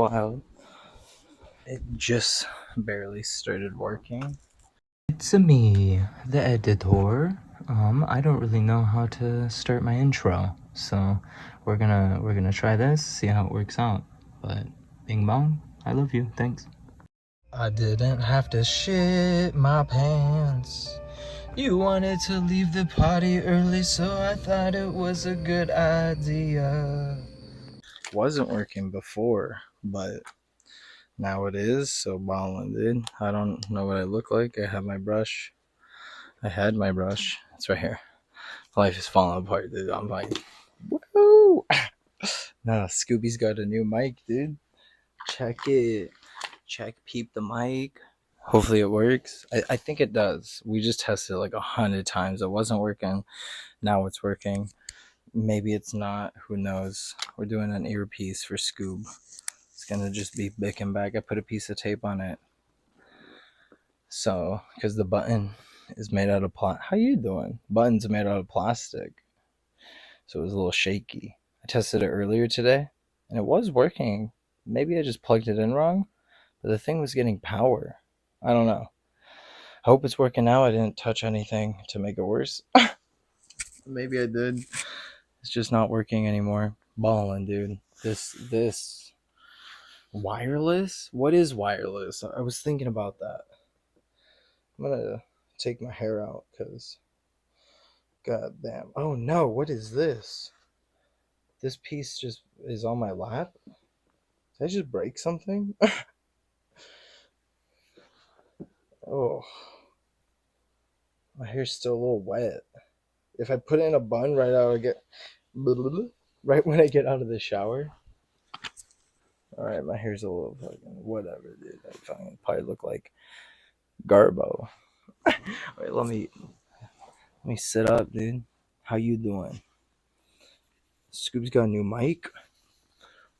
Wild. It just barely started working. It's me, the editor. I don't really know how to start my intro, so we're gonna try this, see how it works out. But bing bong, I love you, thanks. I didn't have to shit my pants. You wanted to leave the party early, so I thought it was a good idea. Wasn't working before, but now it is. So balling, dude. I don't know what I look like. I have my brush. I had my brush. It's right here. Life is falling apart, dude. I'm like, woo! No, Scooby's got a new mic, dude. Check it. Check, peep the mic. Hopefully it works. I think it does. We just tested it like 100 times. It wasn't working. Now it's working. Maybe it's not. Who knows? We're doing an earpiece for Scoob. It's gonna just be big and back. I put a piece of tape on it. So, because the button is made out of how you doing? Button's made out of plastic. So it was a little shaky. I tested it earlier today and it was working. Maybe I just plugged it in wrong, but the thing was getting power. I don't know. I hope it's working now. I didn't touch anything to make it worse. Maybe I did. It's just not working anymore. Balling, dude. This wireless? What is wireless? I was thinking about that. I'm gonna take my hair out because god damn. Oh no, what is this? This piece just is on my lap? Did I just break something? Oh, my hair's still a little wet. If I put it in a bun right when I get out of the shower. Alright, my hair's a little fucking whatever, dude. I fucking probably look like Garbo. Wait, let me sit up, dude. How you doing? Scoop's got a new mic.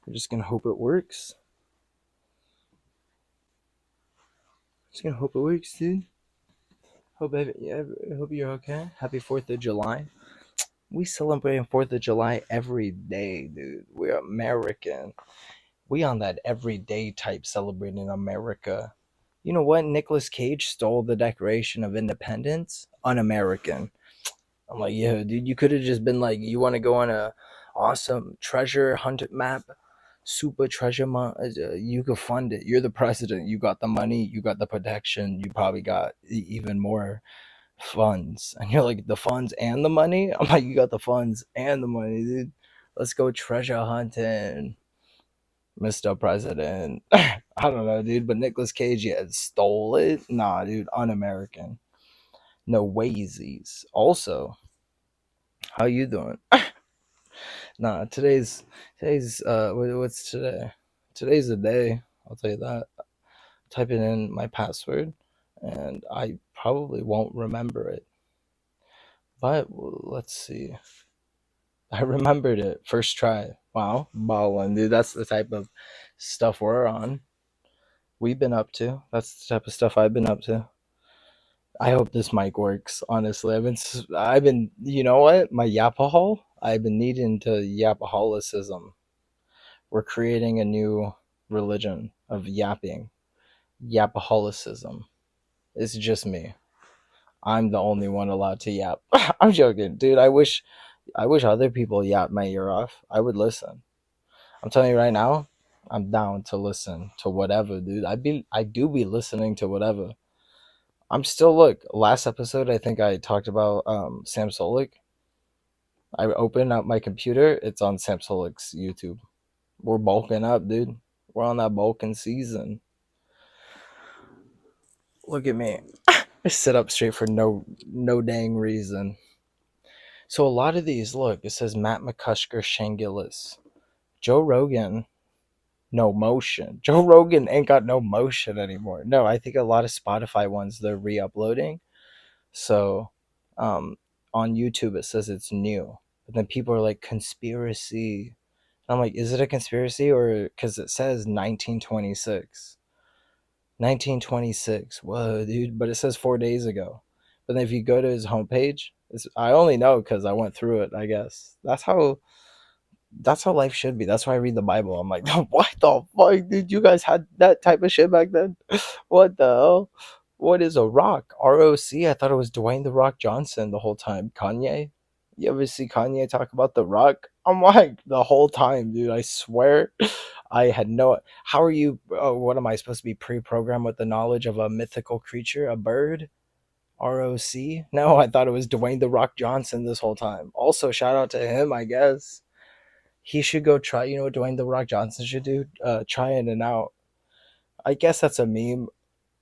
We're just gonna hope it works. Just gonna hope it works, dude. Hope you're okay. Happy 4th of July. We celebrating 4th of July every day, dude. We're American. We on that everyday type celebrating America. You know what? Nicolas Cage stole the Declaration of Independence. Un-American. I'm like, yeah, dude, you could have just been like, you want to go on a awesome treasure hunt map, super treasure you could fund it. You're the president. You got the money. You got the protection. You probably got even more funds. And you're like, the funds and the money? I'm like, you got the funds and the money, dude. Let's go treasure hunting, Mr. President. I don't know, dude, but Nicolas Cage, yeah, stole it. Nah, dude, un-American. No waysies. Also, how you doing? Nah, what's today? Today's the day. I'll tell you that. Typing in my password, and I probably won't remember it. But let's see. I remembered it first try. Wow, ballin', dude. That's the type of stuff we're on. We've been up to. That's the type of stuff I've been up to. I hope this mic works. Honestly, I've been. You know what? My Yappahol. I've been needing to Yappaholicism. We're creating a new religion of yapping. Yappaholicism. It's just me. I'm the only one allowed to yap. I'm joking, dude. I wish other people yap my ear off. I would listen. I'm telling you right now, I'm down to listen to whatever, dude. I do be listening to whatever. I'm still look. Last episode, I think I talked about Sam Solik. I open up my computer. It's on Sam Solik's YouTube. We're bulking up, dude. We're on that bulking season. Look at me. I sit up straight for no dang reason. So a lot of these, look, it says Matt McCusker Shangilis. Joe Rogan, no motion. Joe Rogan ain't got no motion anymore. No, I think a lot of Spotify ones they're re-uploading. So on YouTube it says it's new. But then people are like conspiracy. And I'm like, is it a conspiracy or because it says 1926. 1926. Whoa, dude. But it says 4 days ago. But then if you go to his homepage, I only know because I went through it, I guess. That's how That's how life should be. That's why I read the Bible. I'm like, what the fuck, dude? You guys had that type of shit back then? What the hell? What is a rock? ROC? I thought it was Dwayne the Rock Johnson the whole time. Kanye? You ever see Kanye talk about the rock? I'm like, the whole time, dude. I swear. I had no. How are you? Oh, what am I supposed to be pre-programmed with the knowledge of a mythical creature, a bird? ROC? No, I thought it was Dwayne the Rock Johnson this whole time. Also, shout out to him, I guess. He should go try. You know what Dwayne the Rock Johnson should do? Try In and Out. I guess that's a meme.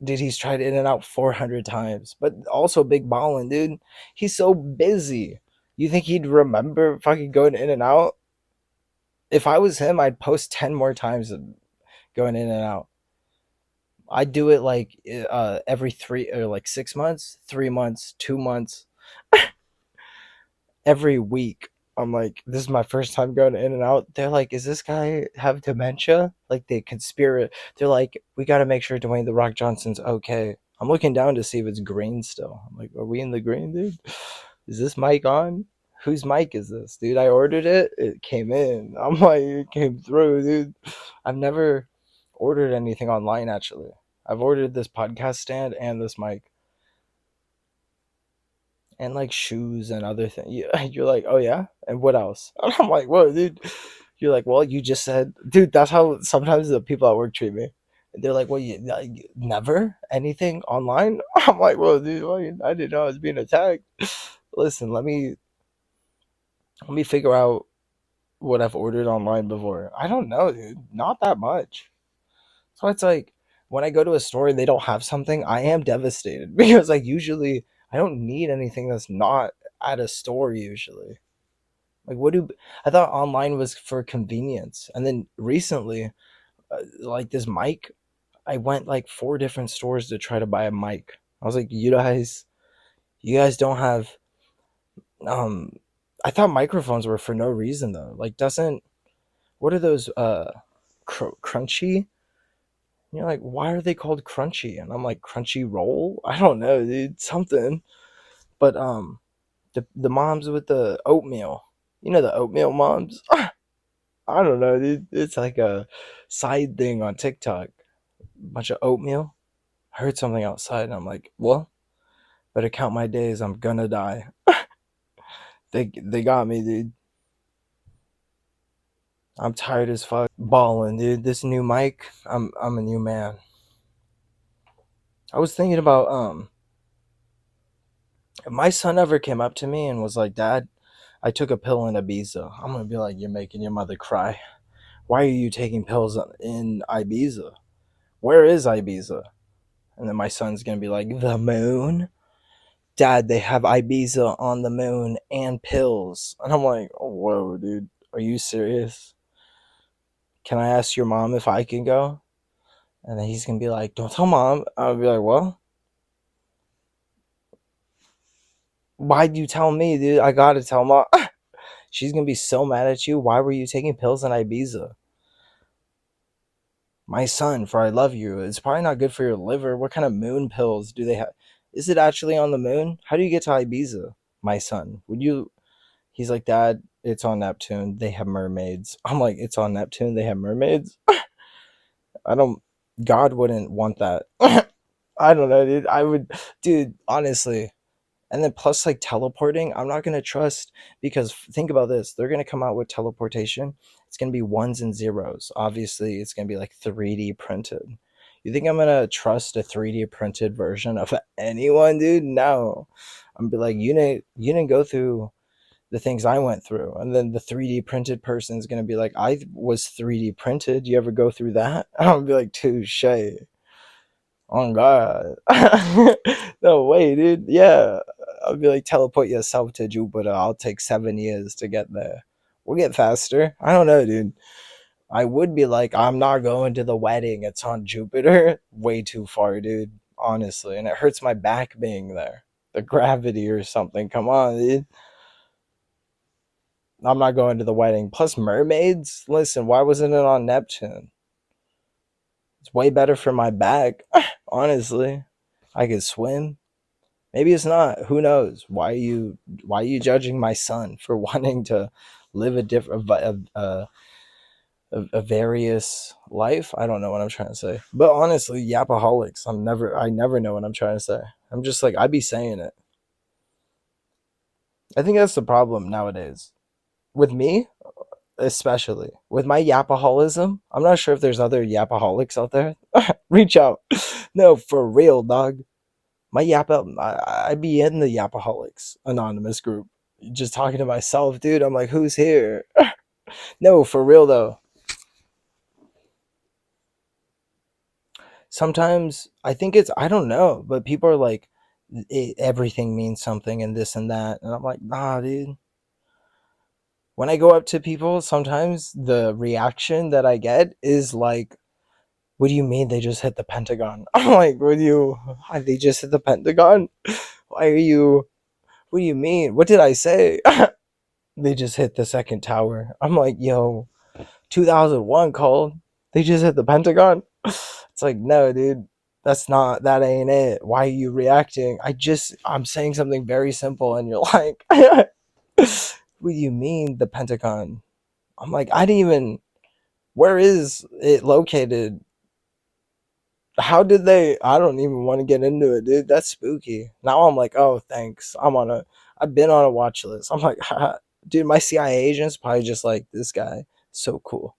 Dude, he's tried In and Out 400 times, but also big ballin', dude. He's so busy. You think he'd remember fucking going In and Out? If I was him, I'd post 10 more times going In and Out. I'd do it like every 6 months, 3 months, 2 months, every week. I'm like, this is my first time going In and Out. They're like, is this guy have dementia? Like they conspire. They're like, we got to make sure Dwayne the Rock Johnson's okay. I'm looking down to see if it's green still. I'm like, are we in the green, dude? Is this mic on? Whose mic is this, dude? I ordered it. It came in. I'm like, it came through, dude. I've never ordered anything online actually. I've ordered this podcast stand and this mic and like shoes and other things. You're like, oh yeah, and what else? And I'm like, whoa, dude. You're like, well, you just said, dude. That's how sometimes the people at work treat me. They're like, well, you like, never anything online. I'm like, whoa, dude. Well, I didn't know I was being attacked. Listen, let me figure out what I've ordered online before. I don't know, dude. Not that much. So it's like when I go to a store and they don't have something, I am devastated because like usually I don't need anything that's not at a store usually. Like what do I thought online was for convenience. And then recently like this mic, I went like four different stores to try to buy a mic. I was like, you guys don't have um I thought microphones were for no reason though. Like doesn't what are those crunchy? You're like, why are they called crunchy? And I'm like, crunchy roll? I don't know, dude. Something. But the moms with the oatmeal. You know the oatmeal moms? I don't know, dude. It's like a side thing on TikTok. Bunch of oatmeal. I heard something outside and I'm like, well, better count my days. I'm gonna die. They got me, dude. I'm tired as fuck. Balling, dude. This new mic, I'm a new man. I was thinking about if my son ever came up to me and was like, Dad, I took a pill in Ibiza, I'm gonna be like, you're making your mother cry. Why are you taking pills in Ibiza? Where is Ibiza? And then my son's gonna be like, the moon? Dad, they have Ibiza on the moon and pills. And I'm like, oh, whoa, dude. Are you serious? Can I ask your mom if I can go? And then he's gonna be like, don't tell mom. I'll be like, well, why'd you tell me, dude? I gotta tell mom. She's gonna be so mad at you. Why were you taking pills in Ibiza? My son, for I love you. It's probably not good for your liver. What kind of moon pills do they have? Is it actually on the moon? How do you get to Ibiza? My son, would you? He's like, Dad, it's on Neptune. They have mermaids. I'm like, it's on Neptune. They have mermaids. I don't. God wouldn't want that. I don't know, dude. I would, dude. Honestly, and then plus like teleporting, I'm not gonna trust because think about this. They're gonna come out with teleportation. It's gonna be ones and zeros. Obviously, it's gonna be like 3D printed. You think I'm gonna trust a 3D printed version of anyone, dude? No. I'm gonna be like, you didn't go through the things I went through. And then the 3D printed person is gonna be like, I was 3D printed. You ever go through that? I'm gonna be like, touche. Oh God. No way, dude. Yeah. I'll be like, teleport yourself to Jupiter. I'll take 7 years to get there. We'll get faster. I don't know, dude. I would be like, I'm not going to the wedding. It's on Jupiter. Way too far, dude. Honestly. And it hurts my back being there. The gravity or something. Come on, dude. I'm not going to the wedding. Plus mermaids? Listen, why wasn't it on Neptune? It's way better for my back. Honestly. I could swim. Maybe it's not. Who knows? Why are you judging my son for wanting to live a different a various life. I don't know what I'm trying to say, but honestly, yapaholics. I never know what I'm trying to say. I'm just like I be saying it. I think that's the problem nowadays with me, especially with my yapaholism. I'm not sure if there's other yapaholics out there. Reach out. No, for real, dog. My I be in the yapaholics anonymous group, just talking to myself, dude. I'm like, who's here? No, for real though. Sometimes I think it's I don't know, but people are like, everything means something and this and that, and I'm like, nah, dude. When I go up to people, sometimes the reaction that I get is like, what do you mean they just hit the Pentagon? I'm like, they just hit the Pentagon? Why are you, what do you mean? What did I say? They just hit the second tower. I'm like, yo, 2001 called. They just hit the Pentagon. It's like, no, dude, that ain't it. Why are you reacting? I'm saying something very simple and you're like, what do you mean the Pentagon? I'm like, where is it located? How did they? I don't even want to get into it, dude. That's spooky. Now I'm like, oh, thanks. I've been on a watch list. I'm like, dude, my CIA agent's probably just like, this guy, so cool.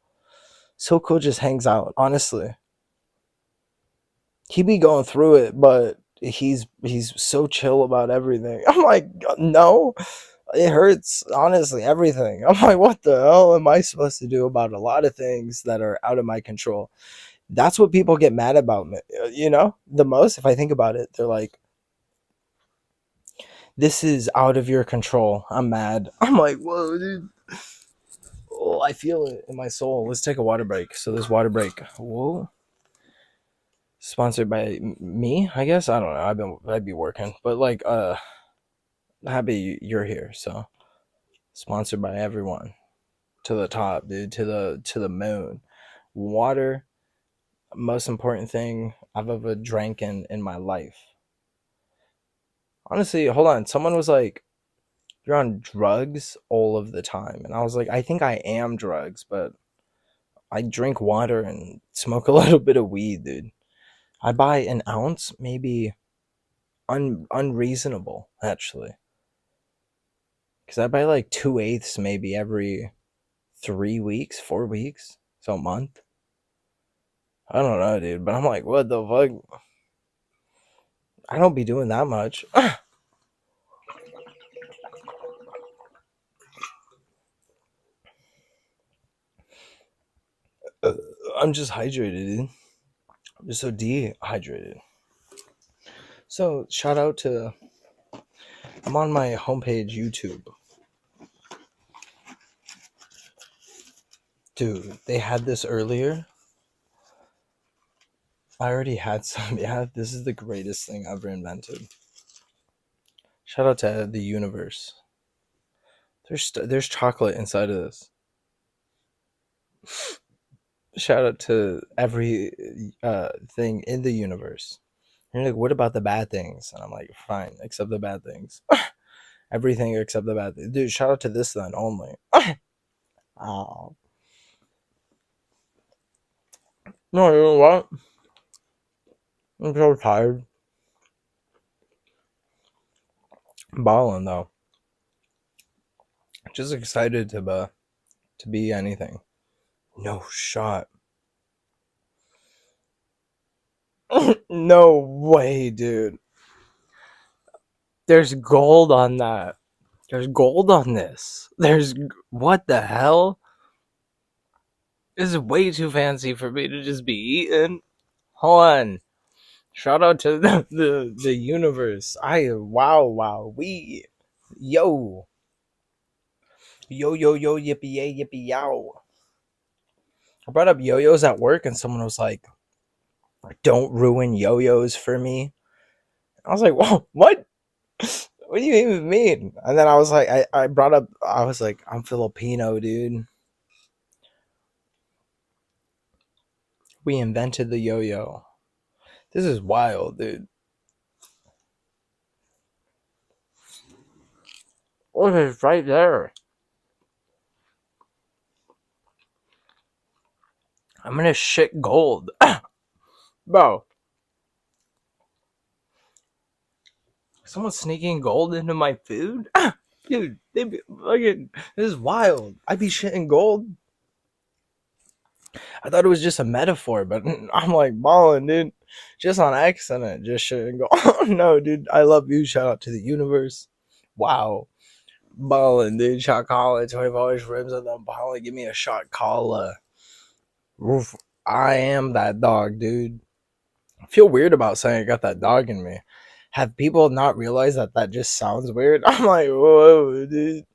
So cool, just hangs out, honestly. He be going through it, but he's so chill about everything. I'm like, no, it hurts, honestly, everything. I'm like, what the hell am I supposed to do about a lot of things that are out of my control? That's what people get mad about me, the most. If I think about it, they're like, this is out of your control. I'm mad. I'm like, whoa, dude. Oh, I feel it in my soul. Let's take a water break. So this water break, whoa, sponsored by me, I guess. I don't know. I'd be working, but like, happy you're here. So sponsored by everyone to the top, dude, to the moon. Water, most important thing I've ever drank in my life. Honestly, hold on. Someone was like, "You're on drugs all of the time," and I was like, "I think I am drugs, but I drink water and smoke a little bit of weed, dude. I buy an ounce, maybe unreasonable actually, because I buy like 2/8 maybe every 3 weeks, 4 weeks, so a month. I don't know, dude, but I'm like, what the fuck? I don't be doing that much. I'm just hydrated, dude. I'm just so dehydrated. So shout out to I'm on my homepage YouTube. Dude, they had this earlier. I already had some. Yeah, this is the greatest thing ever invented. Shout out to the universe. There's chocolate inside of this. Shout out to every thing in the universe. And you're like, what about the bad things? And I'm like, fine, except the bad things. Everything except the bad things. Dude, shout out to this then only. Oh. No, you know what? I'm so tired. Balling though. Just excited to be anything. No shot. No way, dude. There's gold on that. There's gold on this. What the hell? This is way too fancy for me to just be eating. Hold on. Shout out to the universe. Wow we yo yippee yay yippee yow. I brought up yo-yos at work and someone was like, "Don't ruin yo-yos for me." I was like, "Whoa, what? What do you even mean?" And then I was like, I brought up, I was like, I'm Filipino, dude. We invented the yo-yo. This is wild, dude. Look, it's right there. I'm gonna shit gold. Bro, someone's sneaking gold into my food? Dude, they be fucking. This is wild. I be shitting gold. I thought it was just a metaphor, but I'm like balling, dude. Just on accident, just shitting gold. No, dude, I love you. Shout out to the universe. Wow. Balling, dude. Shot caller, 24 rims of them balling. Give me a shot caller. Oof. I am that dog, dude. I feel weird about saying I got that dog in me. Have people not realized that that just sounds weird? I'm like, whoa, dude.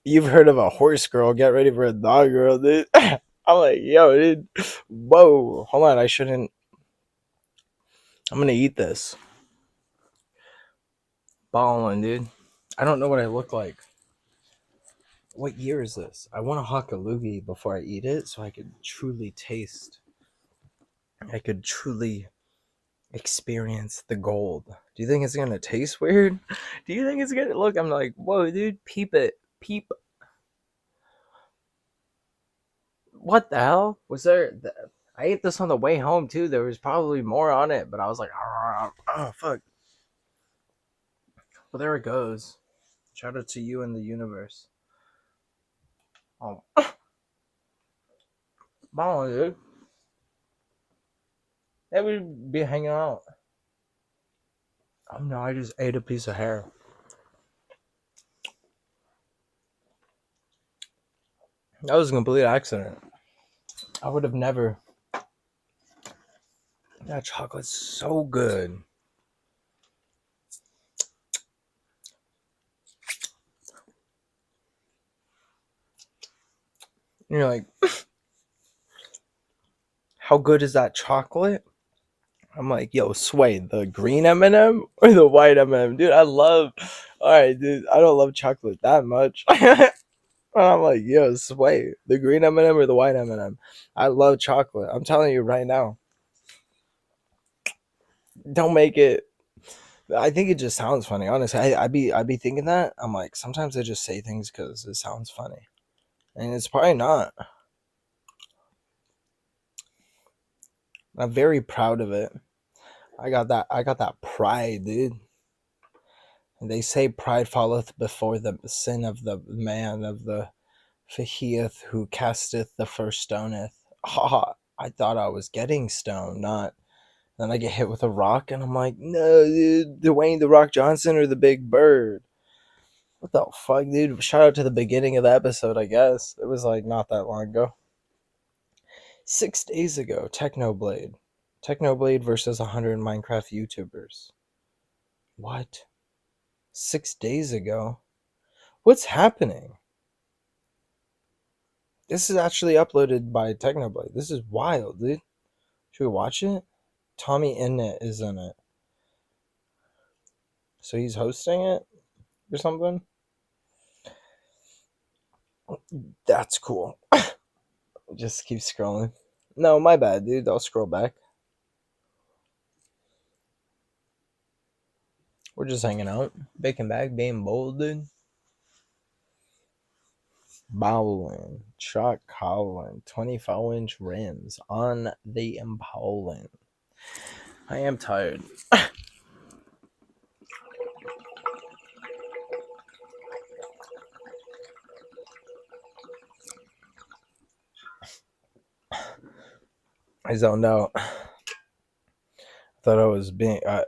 You've heard of a horse girl. Get ready for a dog girl, dude. I'm like, yo, dude. Whoa. Hold on. I shouldn't. I'm going to eat this. Balling, dude. I don't know what I look like. What year is this? I want to huck a loogie before I eat it so I could truly taste. I could truly experience the gold. Do you think it's going to taste weird? Do you think it's going to look? I'm like, whoa, dude. Peep it. Peep. What the hell? Was there. I ate this on the way home too. There was probably more on it, but I was like, oh, fuck. Well, there it goes. Shout out to you and the universe. Oh, balling, dude. That would be hanging out. Oh no, I just ate a piece of hair. That was a complete accident. I would have never. That chocolate's so good. And you're like, how good is that chocolate? I'm like, yo, Sway, the green M&M or the white M&M? Dude, I love. All right, dude, I don't love chocolate that much. And I'm like, yo, Sway, the green M&M or the white M&M? I love chocolate. I'm telling you right now. Don't make it. I think it just sounds funny. Honestly, I be thinking that. I'm like, sometimes I just say things because it sounds funny, and it's probably not. I'm very proud of it. I got that. I got that pride, dude. And they say pride falleth before the sin of the man of the Fahieth who casteth the first stoneth. Ha! I thought I was getting stoned, not. Then I get hit with a rock, and I'm like, no, dude, Dwayne the Rock Johnson or the Big Bird. What the fuck, dude? Shout out to the beginning of the episode, I guess. It was like not that long ago. 6 days ago, Technoblade. Technoblade versus 100 Minecraft YouTubers. What? 6 days ago? What's happening? This is actually uploaded by Technoblade. This is wild, dude. Should we watch it? Tommy Innit is in it. So he's hosting it or something? That's cool. Just keep scrolling. No, my bad, dude. I'll scroll back. We're just hanging out. Baking back, being bold, dude. Bowling. Truck Howling. 24-inch rims on the Impolin. I am tired. I zoned out. I thought I was I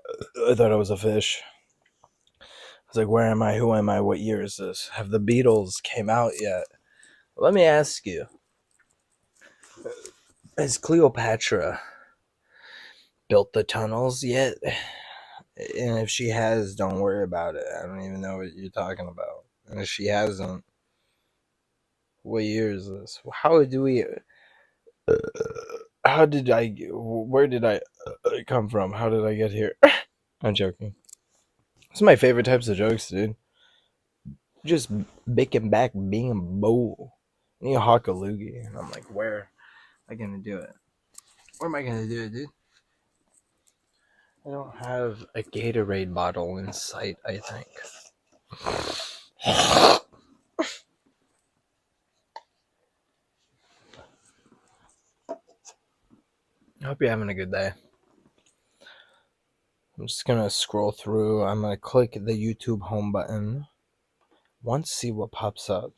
thought I was a fish. I was like, where am I? Who am I? What year is this? Have the Beatles came out yet? Let me ask you. Has Cleopatra built the tunnels yet? And if she has, don't worry about it. I don't even know what you're talking about. And if she hasn't, what year is this? How do we? How did I? Where did I come from? How did I get here? I'm joking. It's my favorite types of jokes, dude. Just baking back, being a bull. I need a hawk a loogie, and I'm like, where am I gonna do it? Where am I gonna do it, dude? I don't have a Gatorade bottle in sight, I think. I hope you're having a good day. I'm just gonna scroll through. I'm gonna click the YouTube home button. Want to see what pops up.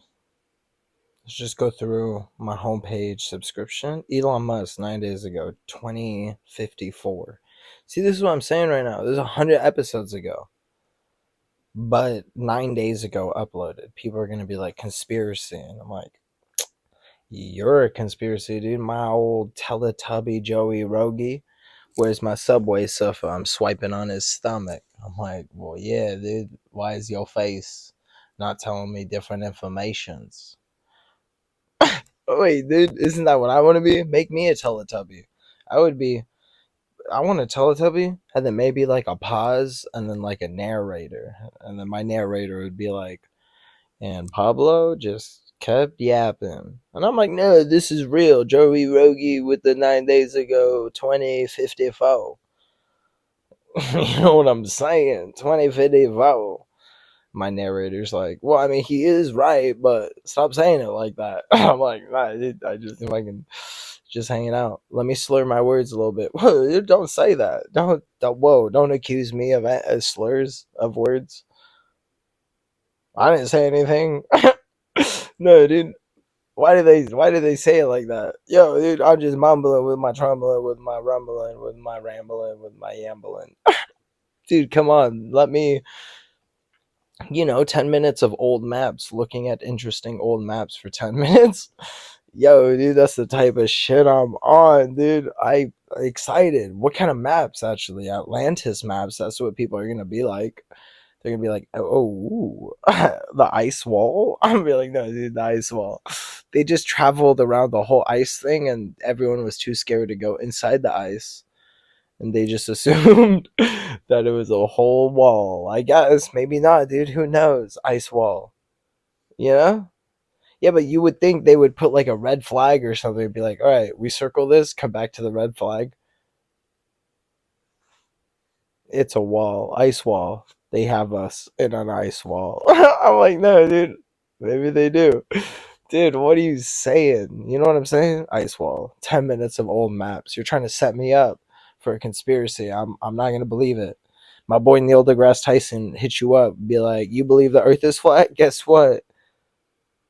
Let's just go through my homepage subscription. Elon Musk 9 days ago, 2054. See, this is what I'm saying right now. This is 100 episodes ago. But 9 days ago uploaded. People are gonna be like, conspiracy. And I'm like, you're a conspiracy, dude. My old Teletubby Joey Rogie. Where's my Subway suffer? I'm swiping on his stomach. I'm like, well, yeah, dude. Why is your face not telling me different informations? Oh, wait, dude, isn't that what I want to be? Make me a Teletubby. I would be. I want a Teletubby, and then maybe like a pause, and then like a narrator, and then my narrator would be like, and Pablo just kept yapping. And I'm like, no, this is real. Joey Rogie with the 9 days ago, 2054. You know what I'm saying? 2054. My narrator's like, well, I mean, he is right, but stop saying it like that. I'm like, nah, I just fucking just hanging out. Let me slur my words a little bit. Whoa, don't say that. Don't accuse me of slurs of words. I didn't say anything. No, dude. Why do they say it like that? Yo, dude, I'm just mumbling with my trumbling, with my rumbling, with my rambling, with my yambling. Dude, come on. Let me 10 minutes of old maps, looking at interesting old maps for 10 minutes. Yo, dude, that's the type of shit I'm on, dude. I excited. What kind of maps actually? Atlantis maps. That's what people are going to be like. They're gonna be like, oh, the ice wall. I'm gonna be like, no, dude, the ice wall. They just traveled around the whole ice thing, and everyone was too scared to go inside the ice, and they just assumed that it was a whole wall. I guess maybe not, dude. Who knows? Ice wall. You know? Yeah, but you would think they would put like a red flag or something and be like, all right, we circle this, come back to the red flag. It's a wall, ice wall. They have us in an ice wall. I'm like, no, dude. Maybe they do. Dude, what are you saying? You know what I'm saying? Ice wall. 10 minutes of old maps. You're trying to set me up for a conspiracy. I'm not going to believe it. My boy Neil deGrasse Tyson hit you up, be like, you believe the earth is flat? Guess what?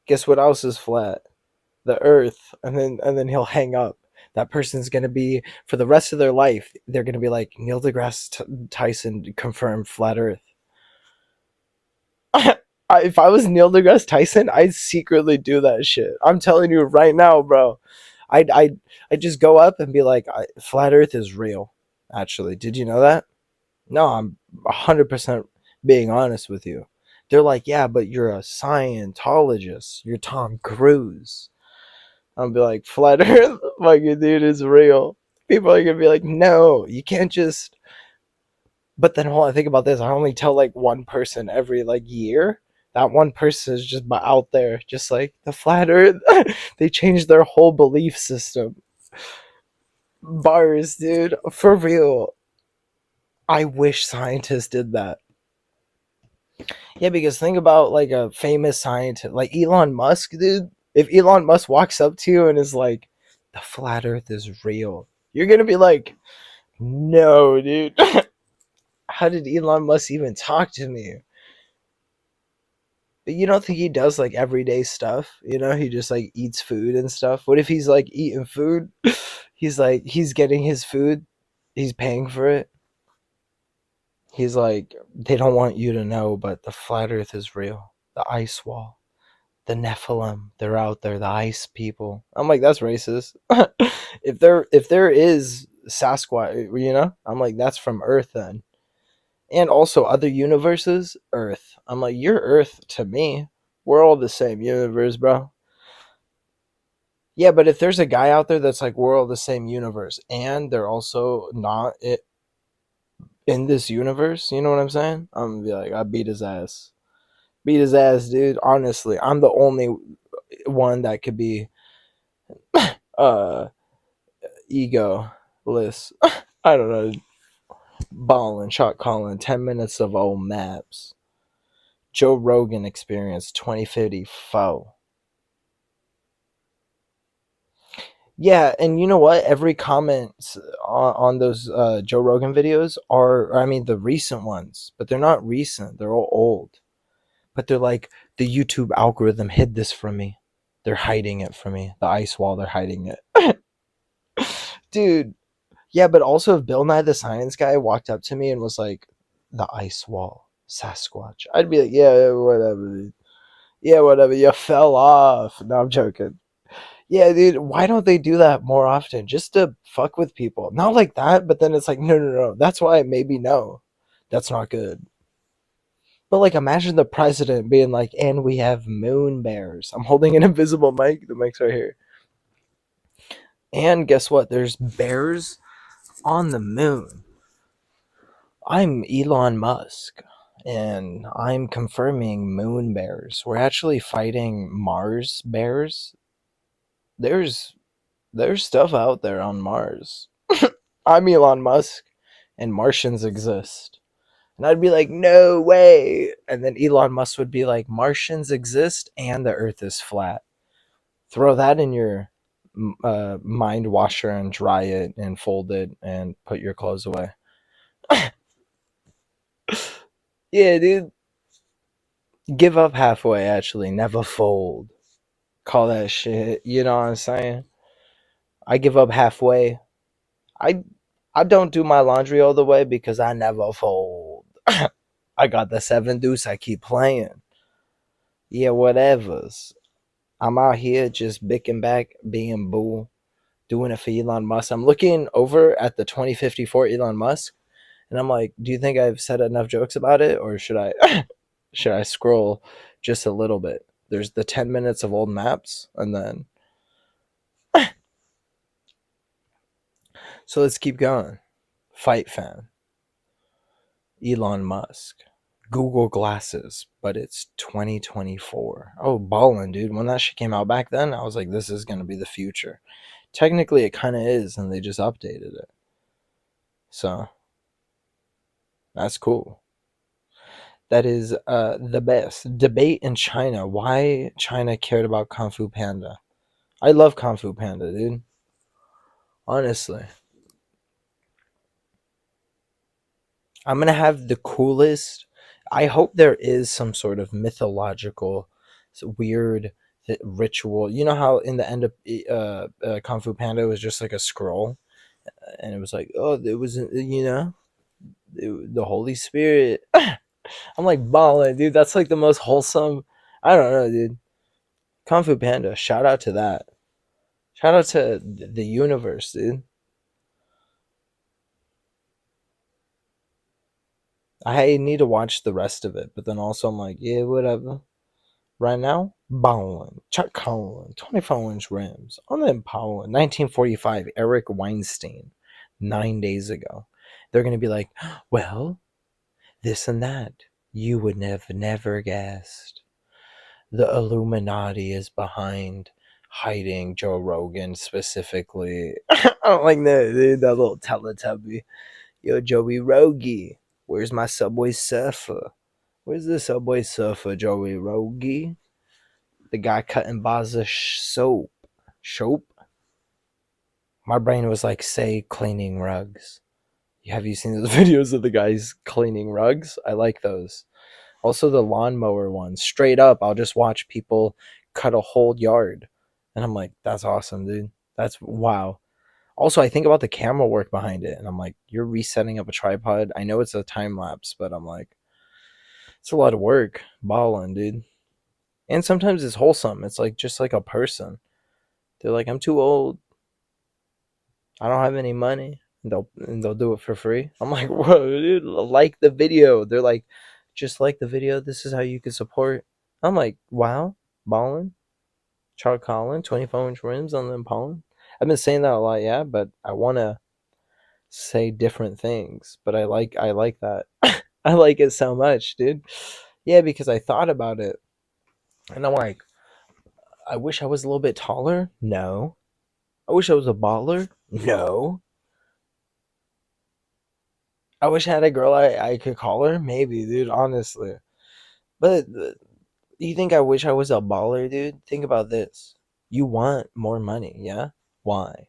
Guess what else is flat? The earth. And then he'll hang up. That person's going to be, for the rest of their life, they're going to be like, Neil deGrasse Tyson confirmed flat earth. If I was Neil deGrasse Tyson, I'd secretly do that shit. I'm telling you right now, bro. I'd just go up and be like, flat earth is real. Actually, did you know that? No, I'm 100% being honest with you. They're like, yeah, but you're a Scientologist. You're Tom Cruise. I'll be like, flat earth, fucking dude, is real. People are gonna be like, no, you can't just. But then hold on, think about this. I only tell like one person every like year. That one person is just out there, just like the flat earth. They changed their whole belief system. Bars, dude, for real. I wish scientists did that. Yeah, because think about like a famous scientist, like Elon Musk, dude. If Elon Musk walks up to you and is like, the flat earth is real, you're gonna be like, no, dude. How did Elon Musk even talk to me? But you don't think he does like everyday stuff? He just like eats food and stuff. What if he's like eating food? He's like, he's getting his food, he's paying for it. He's like, they don't want you to know, but the flat earth is real. The ice wall, the Nephilim, they're out there, the ice people. I'm like, that's racist. If there is Sasquatch, I'm like, that's from Earth then. And also other universes, Earth. I'm like, you're Earth to me. We're all the same universe, bro. Yeah, but if there's a guy out there that's like, we're all the same universe, and they're also not in this universe, you know what I'm saying? I'm gonna be like, I beat his ass. Beat his ass, dude. Honestly, I'm the only one that could be uh egoless. I don't know. Balling, shot calling, 10 minutes of old maps. Joe Rogan Experience 2054. Yeah, and you know what? Every comment on those Joe Rogan videos are, I mean, the recent ones, but they're not recent. They're all old. But they're like, the YouTube algorithm hid this from me. They're hiding it from me. The ice wall, they're hiding it. Dude, yeah, but also if Bill Nye the Science Guy walked up to me and was like, the ice wall, Sasquatch, I'd be like, yeah, whatever. Yeah, whatever. You fell off. No, I'm joking. Yeah, dude, why don't they do that more often? Just to fuck with people. Not like that, but then it's like, no, no, no. That's why maybe no. That's not good. But like, imagine the president being like, and we have moon bears. I'm holding an invisible mic. The mic's right here. And guess what? There's bears on the moon. I'm Elon Musk. And I'm confirming moon bears. We're actually fighting Mars bears. There's there's stuff out there on Mars. I'm Elon Musk, and Martians exist. And I'd be like, no way. And then Elon Musk would be like, Martians exist and the earth is flat. Throw that in your mind washer and dry it and fold it and put your clothes away. Yeah, dude. Give up halfway, actually. Never fold. Call that shit. You know what I'm saying? I give up halfway. I I don't do my laundry all the way because I never fold. I got the seven deuce. I keep playing. Yeah, whatevers. I'm out here just bicking back, being bull, doing it for Elon Musk. I'm looking over at the 2054 Elon Musk, and I'm like, do you think I've said enough jokes about it, or should I should I scroll just a little bit? There's the 10 minutes of old maps, and then so let's keep going. Fight fan, Elon Musk. Google Glasses, but it's 2024. Oh, ballin', dude. When that shit came out back then, I was like, this is going to be the future. Technically, it kind of is, and they just updated it. So, that's cool. That is the best. Debate in China. Why China cared about Kung Fu Panda. I love Kung Fu Panda, dude. Honestly. I'm going to have the coolest. I hope there is some sort of mythological, weird ritual. You know how in the end of Kung Fu Panda it was just like a scroll, and it was like, oh, it was the Holy Spirit. I'm like balling, dude. That's like the most wholesome. I don't know, dude. Kung Fu Panda. Shout out to that. Shout out to the universe, dude. I need to watch the rest of it, but then also I'm like, yeah, whatever. Right now, bowling, Chuck Collin, 24-inch rims, on the Impala, 1945, Eric Weinstein, 9 days ago. They're going to be like, well, this and that. You would have never guessed. The Illuminati is behind hiding Joe Rogan specifically. I don't like that, dude, that little Teletubby. Yo, Joey Rogie, where's my Subway Surfer? Where's the Subway Surfer, Joey Rogie? The guy cutting bars of soap. Soap? My brain was like, say cleaning rugs. Have you seen those videos of the guys cleaning rugs? I like those. Also the lawnmower ones. Straight up, I'll just watch people cut a whole yard. And I'm like, that's awesome, dude. That's wow. Also, I think about the camera work behind it, and I'm like, you're resetting up a tripod. I know it's a time lapse, but I'm like, it's a lot of work. Ballin', dude. And sometimes it's wholesome. It's like just like a person. They're like, I'm too old. I don't have any money. And they'll do it for free. I'm like, whoa, dude, like the video. They're like, just like the video. This is how you can support. I'm like, wow, ballin'. Charles Collin, 24-inch rims on the Impala. I've been saying that a lot, yeah, but I want to say different things. But I like that. I like it so much, dude. Yeah, because I thought about it, and I'm like, I wish I was a little bit taller. No. I wish I was a baller. No. I wish I had a girl I could call her. Maybe, dude. Honestly, but you think I wish I was a baller, dude? Think about this. You want more money, yeah? Why?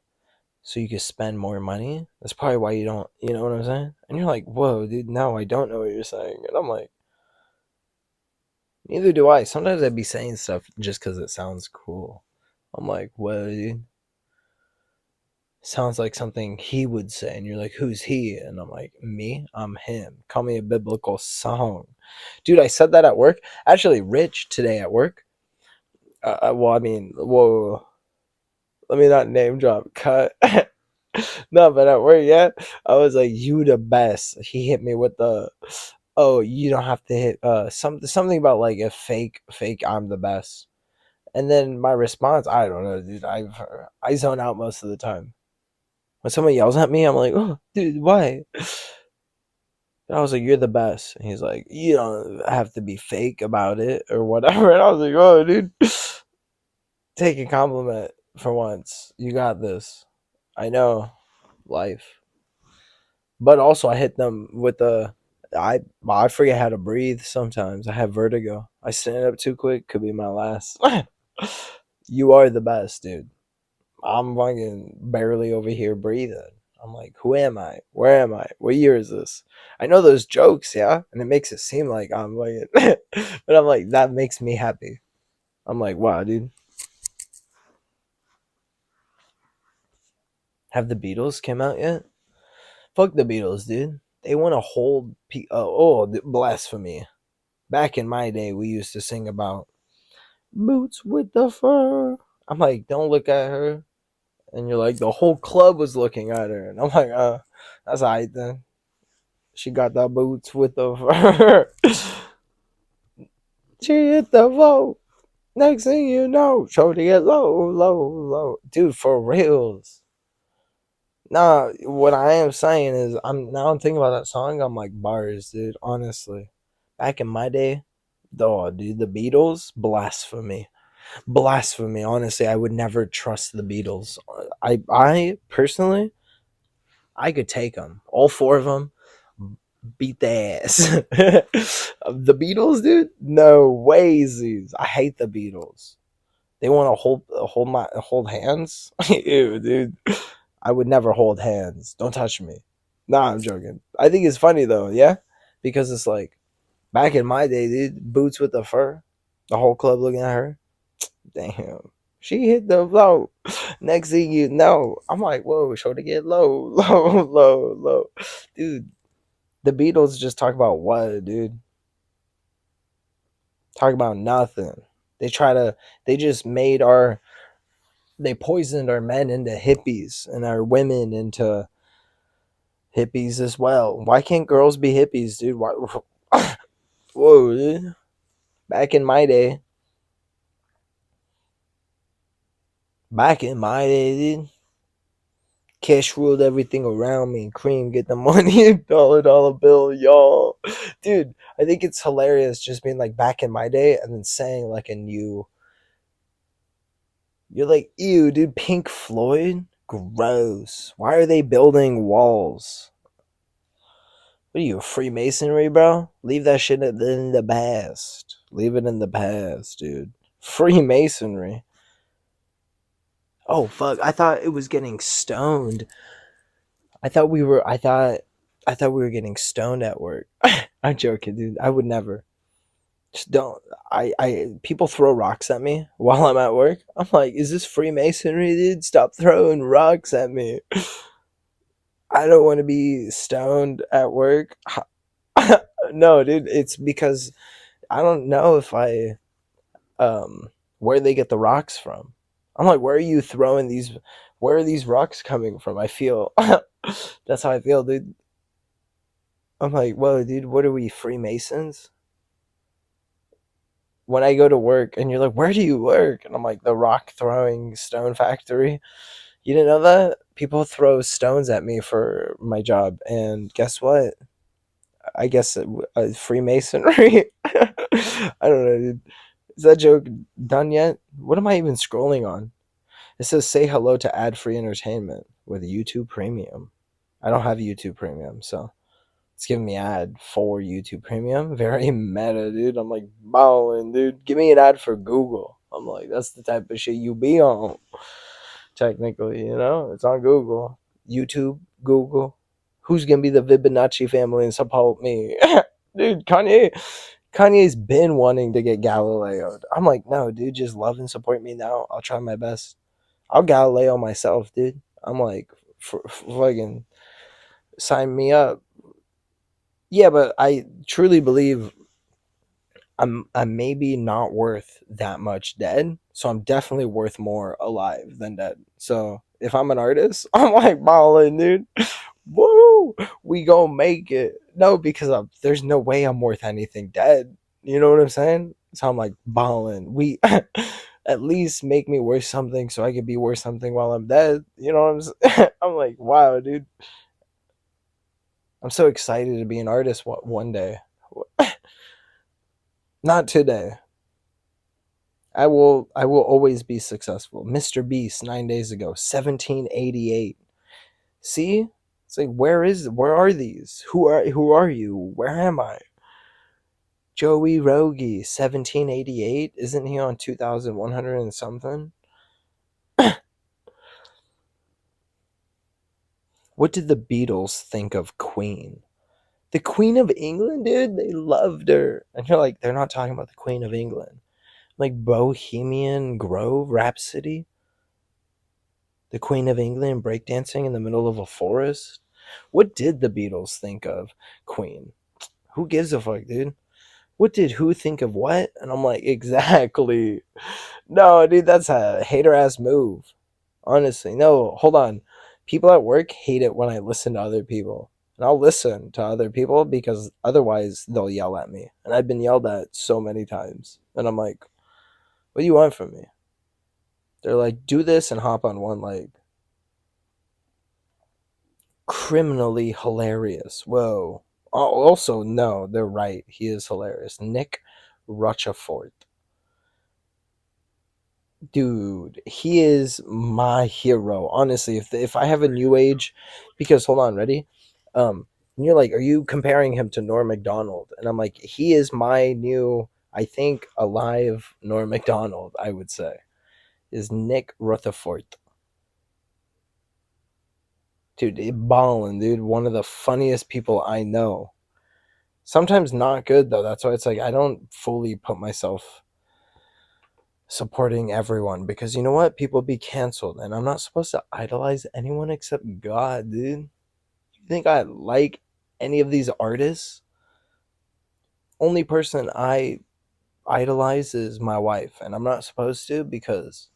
So you can spend more money? That's probably why you don't, you know what I'm saying? And you're like, whoa, dude, no, I don't know what you're saying. And I'm like, neither do I. Sometimes I'd be saying stuff just because it sounds cool. I'm like, whoa, dude. Sounds like something he would say. And you're like, who's he? And I'm like, me? I'm him. Call me a biblical song. Dude, I said that at work. Actually, Rich today at work. Well, I mean, whoa. Let me not name drop. Cut. No, but at work, yeah. I was like, you the best. He hit me with the, oh, you don't have to hit something about like a fake I'm the best. And then my response, I don't know, dude. I zone out most of the time. When someone yells at me, I'm like, oh, dude, why? And I was like, you're the best. And he's like, you don't have to be fake about it or whatever. And I was like, oh, dude, take a compliment for once. You got this. I know life. But also, I hit them with the. I forget how to breathe sometimes. I have vertigo. I stand up too quick. Could be my last. You are the best, dude. I'm fucking barely over here breathing. I'm like, who am I? Where am I? What year is this? I know those jokes, yeah, and it makes it seem like I'm like, but I'm like, that makes me happy. I'm like, wow, dude. Have the Beatles came out yet? Fuck the Beatles, dude. They want to hold. Blasphemy. Back in my day, we used to sing about boots with the fur. I'm like, don't look at her. And you're like, the whole club was looking at her. And I'm like, that's all right then. She got the boots with the fur. She hit the vote. Next thing you know, shorty get low, low, low. Dude, for reals. Nah, what I am saying is, I'm thinking about that song. I'm like, bars, dude. Honestly, back in my day, dude, the Beatles, blasphemy. Blasphemy. Honestly, I would never trust the Beatles. I personally, I could take them, all four of them, beat the ass. The Beatles, dude, no waysies. I hate the Beatles. They want to hold hands. Ew, dude. I would never hold hands. Don't touch me. Nah, I'm joking. I think it's funny though, yeah, because it's like back in my day, dude, boots with the fur, the whole club looking at her. Damn. She hit the low. Next thing you know, I'm like, whoa, show to get low, low, low, low. Dude, the Beatles just talk about what, dude? Talk about nothing. They just they poisoned our men into hippies and our women into hippies as well. Why can't girls be hippies, dude? Why? Whoa, dude. Back in my day, dude, cash ruled everything around me. Cream, get the money. Dollar bill, y'all. Dude, I think it's hilarious just being like back in my day and then saying like a new. You're like, ew, dude, Pink Floyd? Gross. Why are they building walls? What are you, Freemasonry, bro? Leave that shit in the past. Leave it in the past, dude. Freemasonry. Oh, fuck. I thought it was getting stoned. I thought we were getting stoned at work. I'm joking, dude. I would never. Just don't. People throw rocks at me while I'm at work. I'm like, is this Freemasonry, dude? Stop throwing rocks at me. I don't want to be stoned at work. No, dude. It's because I don't know if I where they get the rocks from. I'm like, where are you throwing these? Where are these rocks coming from? I feel that's how I feel, dude. I'm like, whoa, dude, what are we, Freemasons? When I go to work and you're like, where do you work? And I'm like, the rock throwing stone factory. You didn't know that? People throw stones at me for my job. And guess what? I guess Freemasonry. I don't know, dude. Is that joke done yet? What am I even scrolling on? It says say hello to ad free entertainment with YouTube Premium. I don't have YouTube Premium, so it's giving me ad for YouTube Premium. Very meta, dude. I'm like, bowing, dude. Give me an ad for Google. I'm like, that's the type of shit you be on. technically, it's on Google, YouTube, Google. Who's gonna be the Fibonacci family and support me? Dude, Kanye's been wanting to get Galileo. I'm like, no, dude, just love and support me now. I'll try my best. I'll Galileo myself, dude. I'm like, fucking sign me up. Yeah, but I truly believe I'm maybe not worth that much dead, so I'm definitely worth more alive than dead. So if I'm an artist, I'm like balling, dude. Woo! We gonna make it. No, because there's no way I'm worth anything dead. You know what I'm saying? So I'm like balling. We at least make me worth something so I could be worth something while I'm dead. You know what I'm saying? I'm like, wow, dude. I'm so excited to be an artist one day. Not today. I will always be successful. Mr. Beast 9 days ago, 1788. See? It's like where are these? Who are you? Where am I? Joey Rogie, 1788. Isn't he on 2100 and something? What did the Beatles think of Queen? The Queen of England, dude, they loved her. And you're like, they're not talking about the Queen of England. Like Bohemian Grove Rhapsody, the Queen of England breakdancing in the middle of a forest. What did the Beatles think of Queen? Who gives a fuck, dude? What did who think of what? And I'm like, exactly. No, dude, that's a hater ass move. Honestly, no, hold on. People at work hate it when I listen to other people. And I'll listen to other people because otherwise they'll yell at me. And I've been yelled at so many times. And I'm like, what do you want from me? They're like, do this and hop on one leg. Criminally hilarious. Whoa. Also, no, they're right. He is hilarious. Nick Rochefort. Dude, he is my hero. Honestly, if I have a new age, because hold on, ready? And you're like, are you comparing him to Norm Macdonald? And I'm like, he is my new, I think, alive Norm Macdonald. I would say is Nick Rutherford. Dude, ballin', dude. One of the funniest people I know. Sometimes not good though. That's why it's like I don't fully put myself supporting everyone because you know what? People be canceled, and I'm not supposed to idolize anyone except God, dude. You think I like any of these artists? Only person I idolize is my wife, and I'm not supposed to because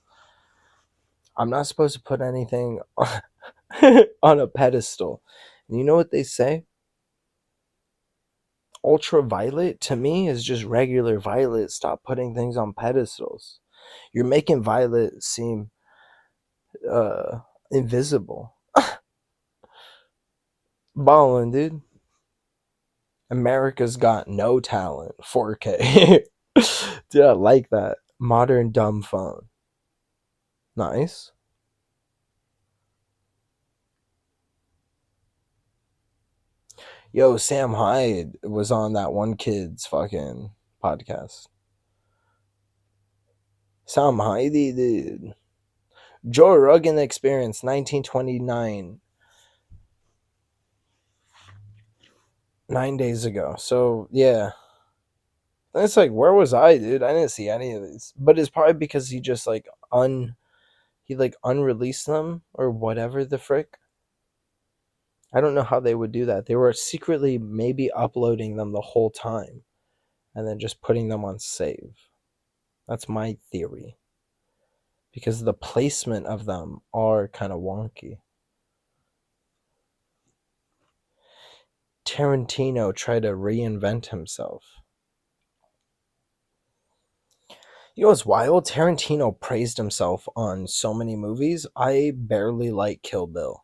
I'm not supposed to put anything on a pedestal. And you know what they say? Ultraviolet to me is just regular violet. Stop putting things on pedestals. You're making violet seem uh invisible. Ballin', dude. America's Got No Talent 4K. Dude, I like that. Modern dumb phone. Nice. Yo, Sam Hyde was on that one kid's fucking podcast. Sam Hyde, dude. Joe Rogan Experience 1929. 9 days ago. So, yeah. It's like, where was I, dude? I didn't see any of these. But it's probably because he just like he like unreleased them or whatever the frick. I don't know how they would do that. They were secretly maybe uploading them the whole time and then just putting them on save. That's my theory. Because the placement of them are kind of wonky. Tarantino tried to reinvent himself. You know what's wild? Tarantino praised himself on so many movies. I barely like Kill Bill.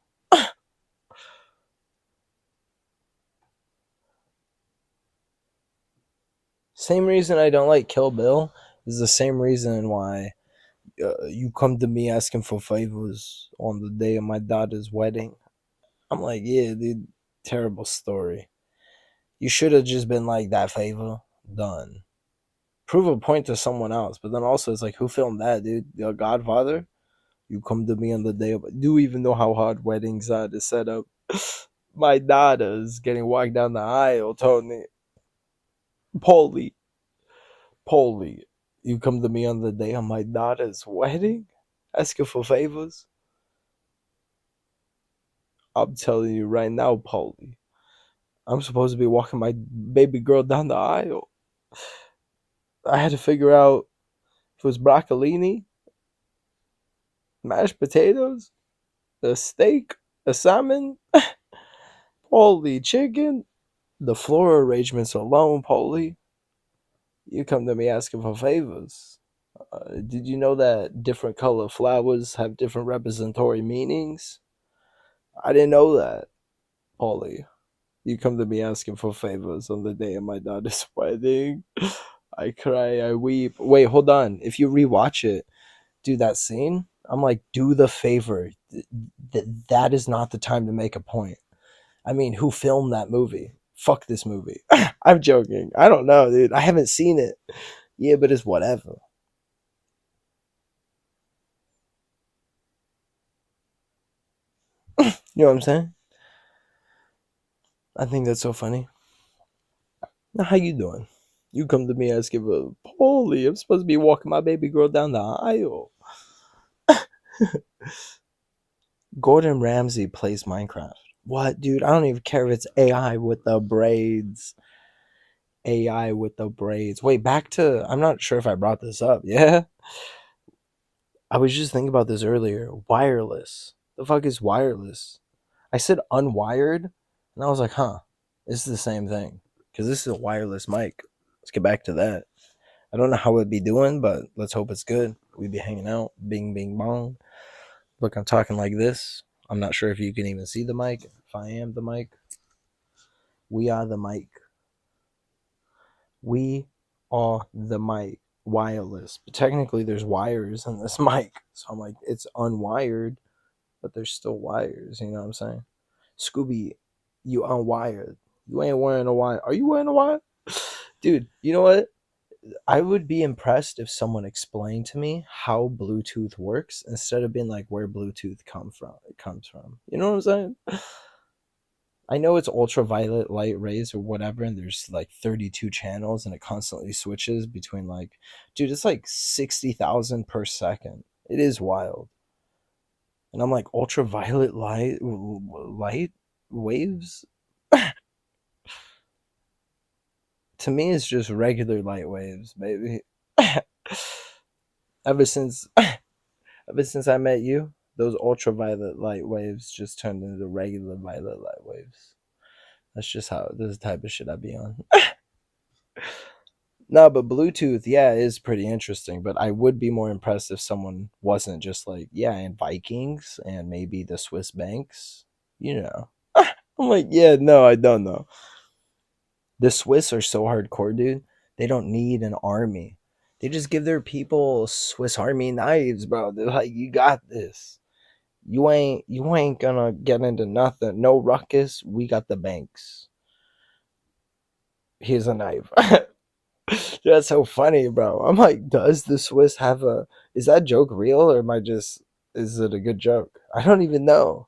Same reason I don't like Kill Bill is the same reason why you come to me asking for favors on the day of my daughter's wedding. I'm like, yeah, dude, terrible story. You should have just been like, that favor, done. Prove a point to someone else. But then also, it's like, who filmed that, dude? The Godfather? You come to me on the day of. Do you even know how hard weddings are to set up? My daughter's getting walked down the aisle, Tony. Polly, Polly, you come to me on the day of my daughter's wedding, asking for favors. I'm telling you right now, Polly. I'm supposed to be walking my baby girl down the aisle. I had to figure out if it was broccolini, mashed potatoes, a steak, a salmon, Polly, chicken. The floral arrangements alone, Polly. You come to me asking for favors. Did you know that different color flowers have different representatory meanings? I didn't know that, Polly. You come to me asking for favors on the day of my daughter's wedding. I cry, I weep. Wait, hold on. If you rewatch it, do that scene, I'm like, do the favor. That is not the time to make a point. I mean, who filmed that movie? Fuck this movie. I'm joking. I don't know, dude. I haven't seen it. Yeah, but it's whatever. You know what I'm saying? I think that's so funny. Now, how you doing? You come to me asking for Polly. I'm supposed to be walking my baby girl down the aisle. Gordon Ramsay plays Minecraft. What, dude? I don't even care if it's AI with the braids. AI with the braids. Wait, back to. I'm not sure if I brought this up. Yeah? I was just thinking about this earlier. Wireless. The fuck is wireless? I said unwired, and I was like, huh, this is the same thing. Because this is a wireless mic. Let's get back to that. I don't know how it'd be doing, but let's hope it's good. We'd be hanging out. Bing, bing, bong. Look, I'm talking like this. I'm not sure if you can even see the mic. If I am the mic, we are the mic. We are the mic. Wireless. But technically, there's wires in this mic. So I'm like, it's unwired, but there's still wires. You know what I'm saying? Scooby, you unwired. You ain't wearing a wire. Are you wearing a wire? Dude, you know what? I would be impressed if someone explained to me how Bluetooth works instead of being like where Bluetooth comes from. You know what I'm saying? I know it's ultraviolet light rays or whatever, and there's like 32 channels, and it constantly switches between like, dude, it's like 60,000 per second. It is wild. And I'm like, ultraviolet light waves? To me, it's just regular light waves, baby. ever since Ever since I met you, those ultraviolet light waves just turned into regular violet light waves. That's just how this is the type of shit I be on. No, but Bluetooth, yeah, is pretty interesting. But I would be more impressed if someone wasn't just like, yeah, and Vikings and maybe the Swiss banks. You know, I'm like, yeah, no, I don't know. The Swiss are so hardcore, dude. They don't need an army. They just give their people Swiss Army knives, bro. They're like, you got this. You ain't gonna get into nothing. No ruckus. We got the banks. Here's a knife. That's so funny, bro. I'm like, does the Swiss have a? Is that joke real or am I just? Is it a good joke? I don't even know.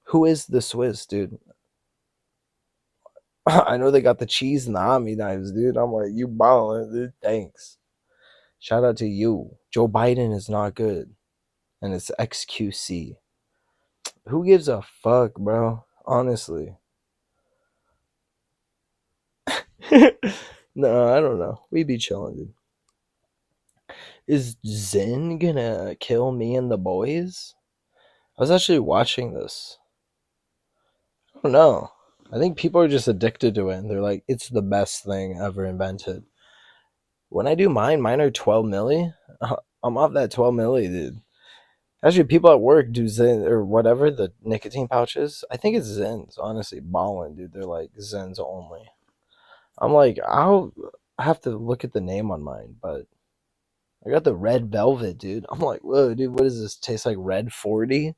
Who is the Swiss, dude? I know they got the cheese and the army knives, dude. I'm like, you ballin', dude. Thanks. Shout out to you. Joe Biden is not good, and it's XQC. Who gives a fuck, bro? Honestly. No, I don't know. We be chilling, dude. Is Zen gonna kill me and the boys? I was actually watching this. I don't know. I think people are just addicted to it and they're like, it's the best thing ever invented. When I do mine are 12 milli. I'm off that 12 milli, dude. Actually, people at work do Zen or whatever, the nicotine pouches. I think it's Zens, honestly. Ballin', dude. They're like Zens only. I'm like, I'll have to look at the name on mine, but I got the red velvet, dude. I'm like, whoa, dude, what does this taste like? Red 40?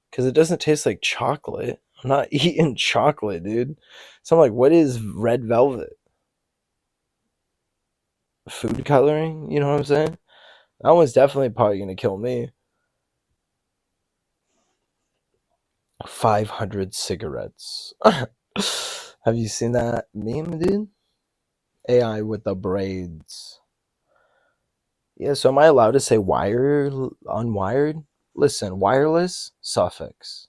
Because it doesn't taste like chocolate. I'm not eating chocolate, dude. So I'm like, what is red velvet? Food coloring? You know what I'm saying? That one's definitely probably gonna kill me. 500 cigarettes. Have you seen that meme, dude? AI with the braids. Yeah, so am I allowed to say unwired? Listen, wireless, suffix.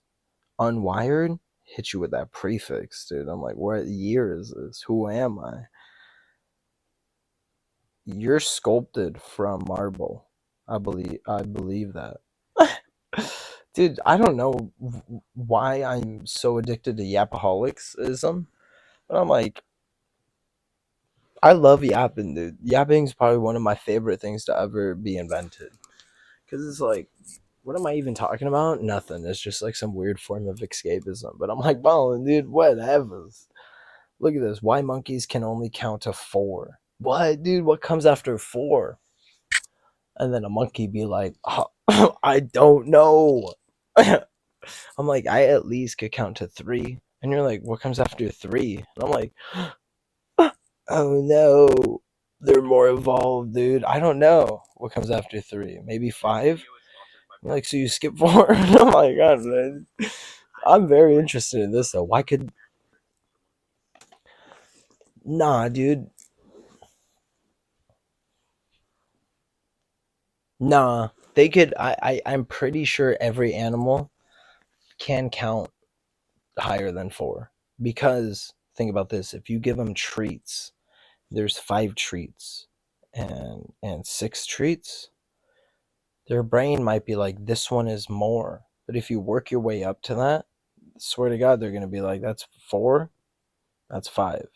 Unwired, hit you with that prefix, dude. I'm like, what year is this? Who am I? You're sculpted from marble. I believe that. Dude, I don't know why I'm so addicted to yapaholicsism, but I'm like, I love yapping, dude. Yapping is probably one of my favorite things to ever be invented. Because it's like, what am I even talking about? Nothing. It's just like some weird form of escapism. But I'm like, well, dude, whatever. Look at this. Why monkeys can only count to 4? What, dude? What comes after 4? And then a monkey be like, oh, I don't know. I'm like, I at least could count to 3. And you're like, what comes after 3? And I'm like, oh no, they're more evolved, dude. I don't know what comes after 3. Maybe 5? You're like, so you skip 4? Oh my god, man. I'm very interested in this though. Why could. Nah, dude. Nah. They could. I'm pretty sure every animal can count higher than 4. Because, think about this, if you give them treats, there's 5 treats and 6 treats, their brain might be like, this one is more. But if you work your way up to that, swear to God, they're going to be like, that's 4, that's 5.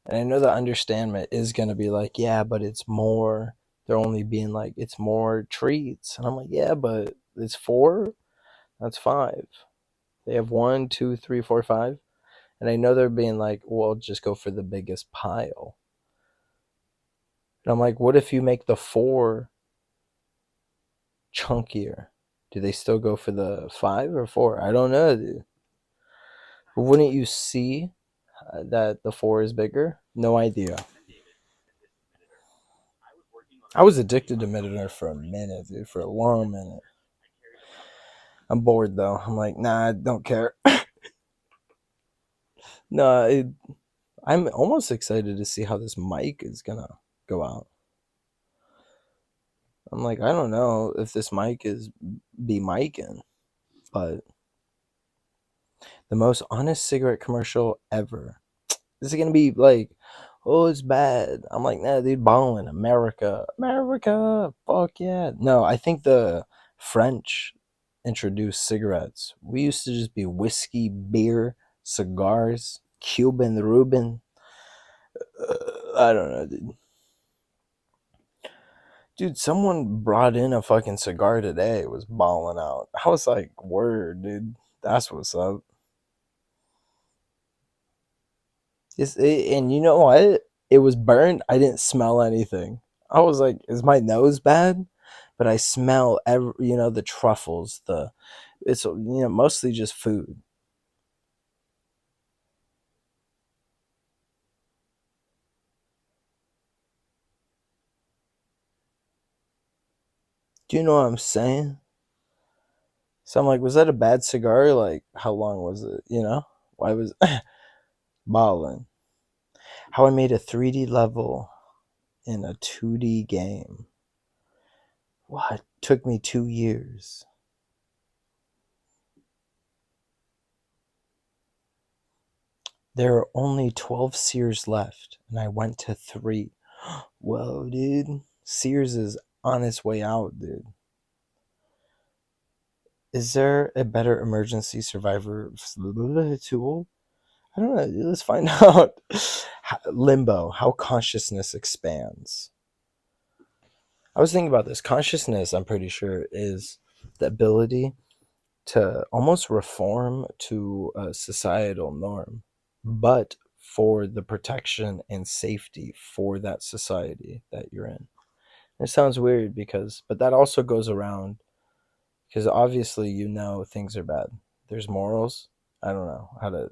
And I know the understandment is going to be like, yeah, but it's more. They're only being like, it's more treats. And I'm like, yeah, but it's 4, that's 5. They have 1, 2, 3, 4, 5. And I know they're being like, well, just go for the biggest pile. And I'm like, what if you make the 4 chunkier? Do they still go for the 5 or 4? I don't know, dude. But wouldn't you see that the 4 is bigger? No idea. I was addicted to Mediter for a minute, dude, for a long minute. I'm bored though. I'm like, nah, I don't care. No, I'm almost excited to see how this mic is gonna go out. I'm like, I don't know if this mic is be micing, but the most honest cigarette commercial ever. This is gonna be like, oh, it's bad. I'm like, nah, dude, balling America, America, fuck yeah. No, I think the French introduced cigarettes. We used to just be whiskey, beer, cigars, Cuban Reuben. I don't know, dude. Dude, someone brought in a fucking cigar today. It was balling out. I was like, word, dude. That's what's up. And you know what? It was burnt. I didn't smell anything. I was like, is my nose bad? But I smell the truffles. It's mostly just food. Do you know what I'm saying? So I'm like, was that a bad cigar? Like, how long was it? Why was balling? How I made a 3D level in a 2D game. What? Took me 2 years. There are only 12 Sears left, and I went to 3. Whoa, dude. Sears is on its way out, dude. Is there a better emergency survivor tool? I don't know. Let's find out. Limbo, how consciousness expands. I was thinking about this. Consciousness, I'm pretty sure, is the ability to almost reform to a societal norm, but for the protection and safety for that society that you're in. It sounds weird but that also goes around because obviously things are bad. There's morals. I don't know how to,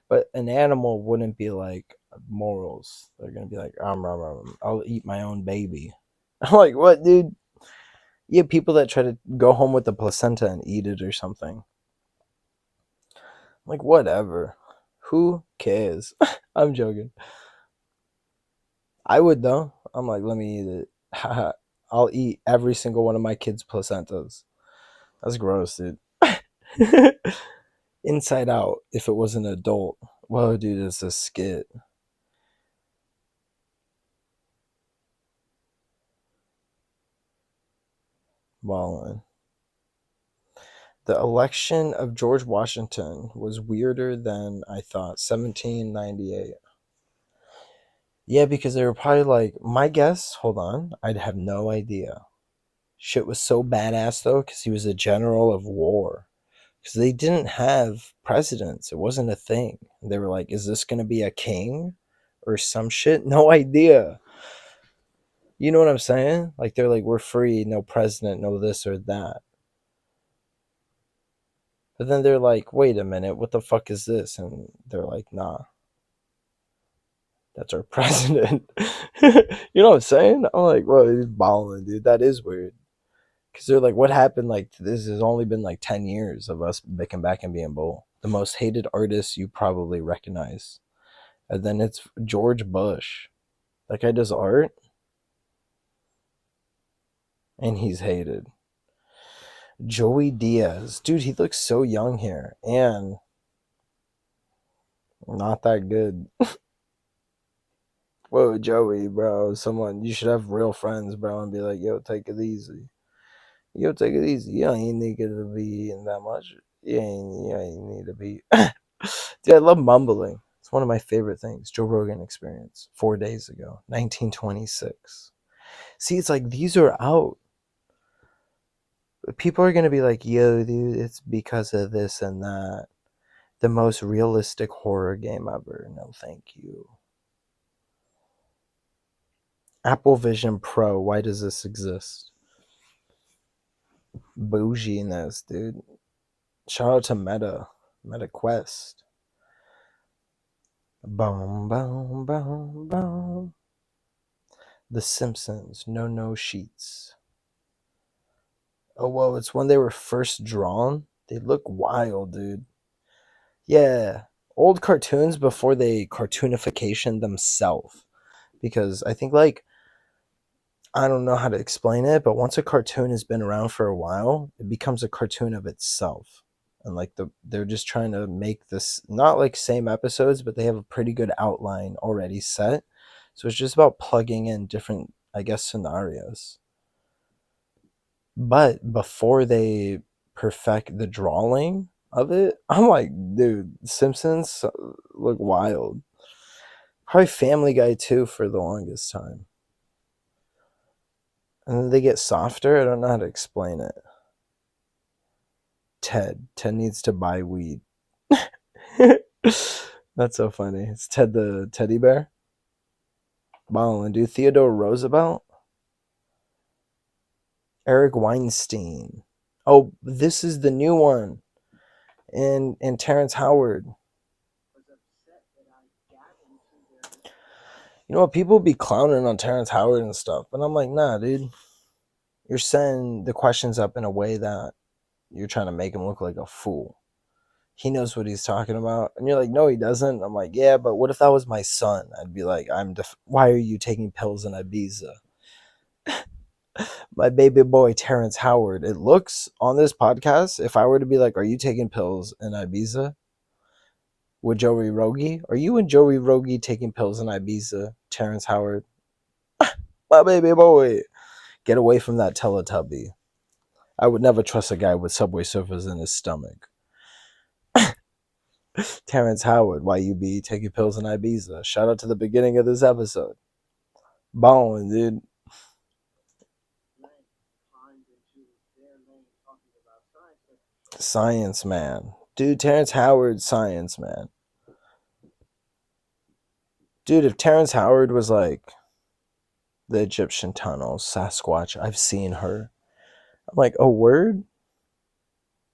but an animal wouldn't be like morals. They're gonna be like, I'll eat my own baby. I'm like, what, dude? You have people that try to go home with the placenta and eat it or something. Like, whatever. Who cares? I'm joking. I would, though. I'm like, let me eat it. I'll eat every single one of my kids' placentas. That's gross, dude. Inside Out, if it was an adult. Whoa, dude, it's a skit. Well, the election of George Washington was weirder than I thought. 1798. Yeah, because they were probably like, my guess, hold on, I'd have no idea. Shit was so badass though, because he was a general of war. Because they didn't have presidents, it wasn't a thing. They were like, is this going to be a king or some shit? No idea. You know what I'm saying? Like, they're like, we're free, no president, no this or that. But then they're like, wait a minute, what the fuck is this? And they're like, nah, that's our president. You know what I'm saying? I'm like, well, he's balling, dude. That is weird. Because they're like, what happened? Like, this has only been like 10 years of us making back and being bold. The most hated artist you probably recognize. And then it's George Bush. That guy does art, and he's hated. Joey Diaz. Dude, he looks so young here. And not that good. Whoa, Joey, bro. Someone, you should have real friends, bro, and be like, yo, take it easy. Yo, take it easy. You ain't need to be eating that much. You ain't need to be. Dude, I love mumbling. It's one of my favorite things. Joe Rogan Experience, 4 days ago, 1926. See, it's like these are out. People are going to be like, yo, dude, it's because of this and that. The most realistic horror game ever. No, thank you. Apple Vision Pro, why does this exist? Bouginess, dude. Shout out to Meta Quest. Boom, boom, boom, boom. The Simpsons, no sheets. Oh, whoa, it's when they were first drawn. They look wild, dude. Yeah, old cartoons before they cartoonification themselves. Because I think, like, I don't know how to explain it, but once a cartoon has been around for a while, it becomes a cartoon of itself. And like they're just trying to make this not like same episodes, but they have a pretty good outline already set. So it's just about plugging in different, I guess, scenarios. But before they perfect the drawing of it, I'm like, dude, Simpsons look wild. Probably Family Guy too for the longest time. And then they get softer. I don't know how to explain it. Ted needs to buy weed. That's so funny. It's Ted the teddy bear. Wow, and do Theodore Roosevelt? Eric Weinstein. Oh, this is the new one. And Terrence Howard. You know what? People be clowning on Terrence Howard and stuff, but I'm like, nah, dude. You're setting the questions up in a way that you're trying to make him look like a fool. He knows what he's talking about. And you're like, no, he doesn't. I'm like, yeah, but what if that was my son? I'd be like, why are you taking pills in Ibiza? My baby boy, Terrence Howard. It looks on this podcast, if I were to be like, are you taking pills in Ibiza? With Joey Rogie? Are you and Joey Rogie taking pills in Ibiza, Terrence Howard? My baby boy. Get away from that Teletubby. I would never trust a guy with Subway Surfers in his stomach. Terrence Howard, why you be taking pills in Ibiza? Shout out to the beginning of this episode. Bone, dude. Science man. Dude, Terrence Howard, science man. Dude, if Terrence Howard was like the Egyptian tunnels, Sasquatch, I've seen her. I'm like, oh, word?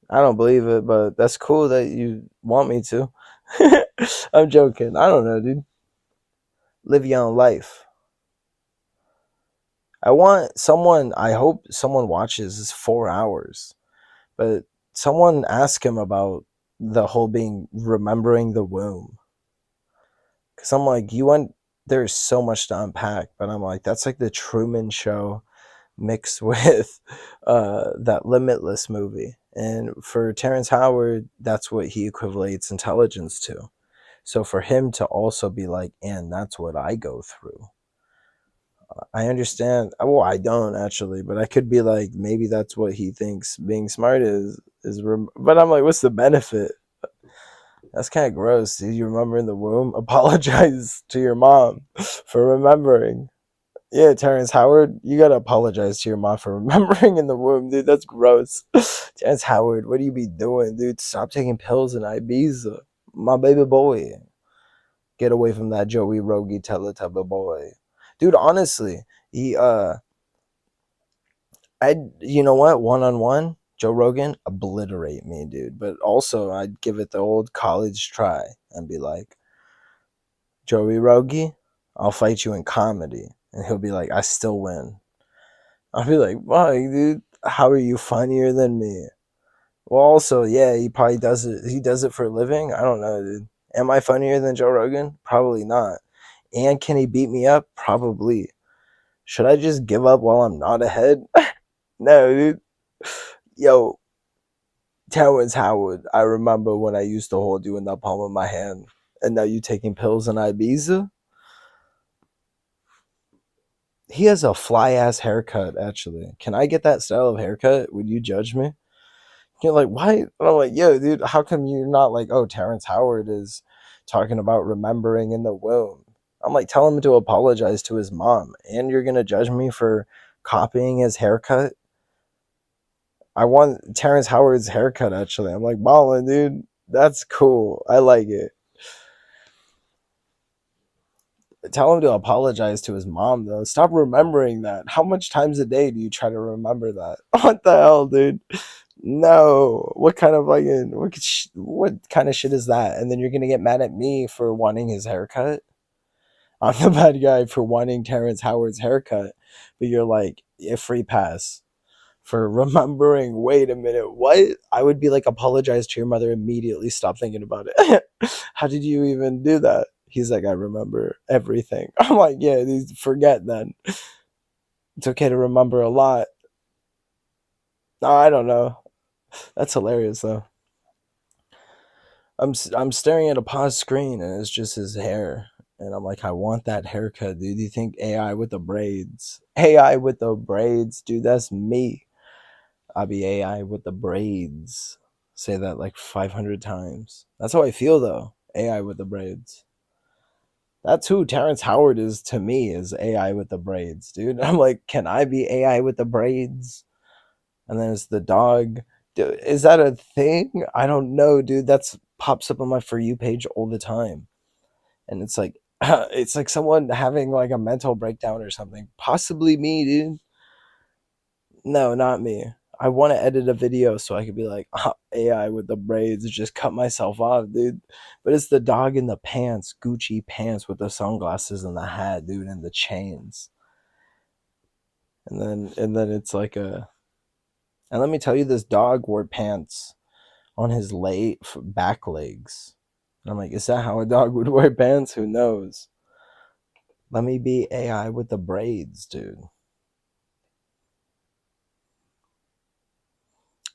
I don't believe it, but that's cool that you want me to. I'm joking. I don't know, dude. Live your own life. I hope someone watches. It's 4 hours. But someone ask him about the whole being remembering the womb. Because I'm like, there's so much to unpack, but I'm like, that's like the Truman Show mixed with that Limitless movie. And for Terrence Howard, that's what he equates intelligence to. So for him to also be like, and that's what I go through. I understand. Well, I don't actually, but I could be like, maybe that's what he thinks being smart is. But I'm like, what's the benefit? That's kind of gross. Did you remember in the womb? Apologize to your mom for remembering. Yeah, Terrence Howard, you gotta apologize to your mom for remembering in the womb, dude. That's gross. Terrence Howard, what do you be doing, dude? Stop taking pills in Ibiza, my baby boy. Get away from that Joey Rogie Teletubby boy, dude. Honestly, he you know what? One on one, Joe Rogan obliterate me, dude. But also, I'd give it the old college try and be like, Joey Rogie, I'll fight you in comedy, and he'll be like, I still win. I'll be like, why, dude? How are you funnier than me? Well, also, yeah, he probably does it. He does it for a living. I don't know, dude. Am I funnier than Joe Rogan? Probably not. And can he beat me up? Probably. Should I just give up while I'm not ahead? No, dude. Yo, Terrence Howard, I remember when I used to hold you in the palm of my hand, and now you taking pills in Ibiza? He has a fly ass haircut, actually. Can I get that style of haircut? Would you judge me? You're like, why? And I'm like, yo, dude, how come you're not like, oh, Terrence Howard is talking about remembering in the womb? I'm like, tell him to apologize to his mom, and you're gonna judge me for copying his haircut? I want Terrence Howard's haircut, actually. I'm like, ballin', dude. That's cool. I like it. Tell him to apologize to his mom, though. Stop remembering that. How much times a day do you try to remember that? What the hell, dude? No. What kind of fucking what kind of shit is that? And then you're gonna get mad at me for wanting his haircut? I'm the bad guy for wanting Terrence Howard's haircut, but you're like a free pass for remembering. Wait a minute, what? I would be like, apologize to your mother immediately. Stop thinking about it. How did you even do that? He's like, I remember everything. I'm like, yeah, forget then. It's okay to remember a lot. No, I don't know. That's hilarious though. I'm staring at a pause screen and it's just his hair. And I'm like, I want that haircut, dude. Do you think AI with the braids? AI with the braids, dude, that's me. I'll be AI with the braids. Say that like 500 times. That's how I feel though. AI with the braids. That's who Terrence Howard is to me, is AI with the braids, dude. I'm like, can I be AI with the braids? And then it's the dog. Dude, is that a thing? I don't know, dude. That's pops up on my For You page all the time. And it's like, it's like someone having like a mental breakdown or something. Possibly me, dude. No, not me. I want to edit a video so I could be like, AI with the braids, just cut myself off, dude. But it's the dog in the pants, Gucci pants with the sunglasses and the hat, dude, and the chains. And then it's like a, and let me tell you, this dog wore pants on his back legs. And I'm like, is that how a dog would wear pants? Who knows? Let me be AI with the braids, dude.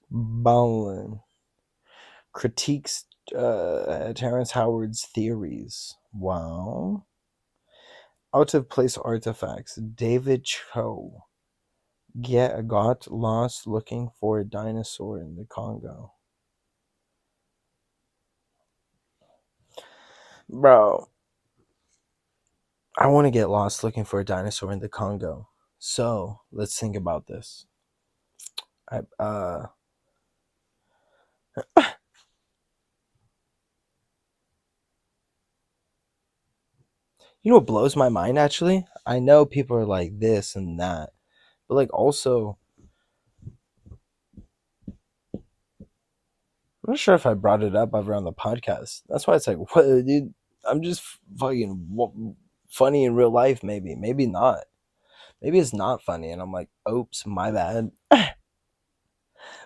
Bowling. Critiques Terrence Howard's theories. Wow. Out of place artifacts. David Cho. Got lost looking for a dinosaur in the Congo. Bro, I want to get lost looking for a dinosaur in the Congo. So let's think about this. I You know what blows my mind actually? I know people are like this and that, but like also, I'm not sure if I brought it up ever on the podcast. That's why it's like, what, dude? I'm just fucking funny in real life, maybe. Maybe not. Maybe it's not funny, and I'm like, oops, my bad.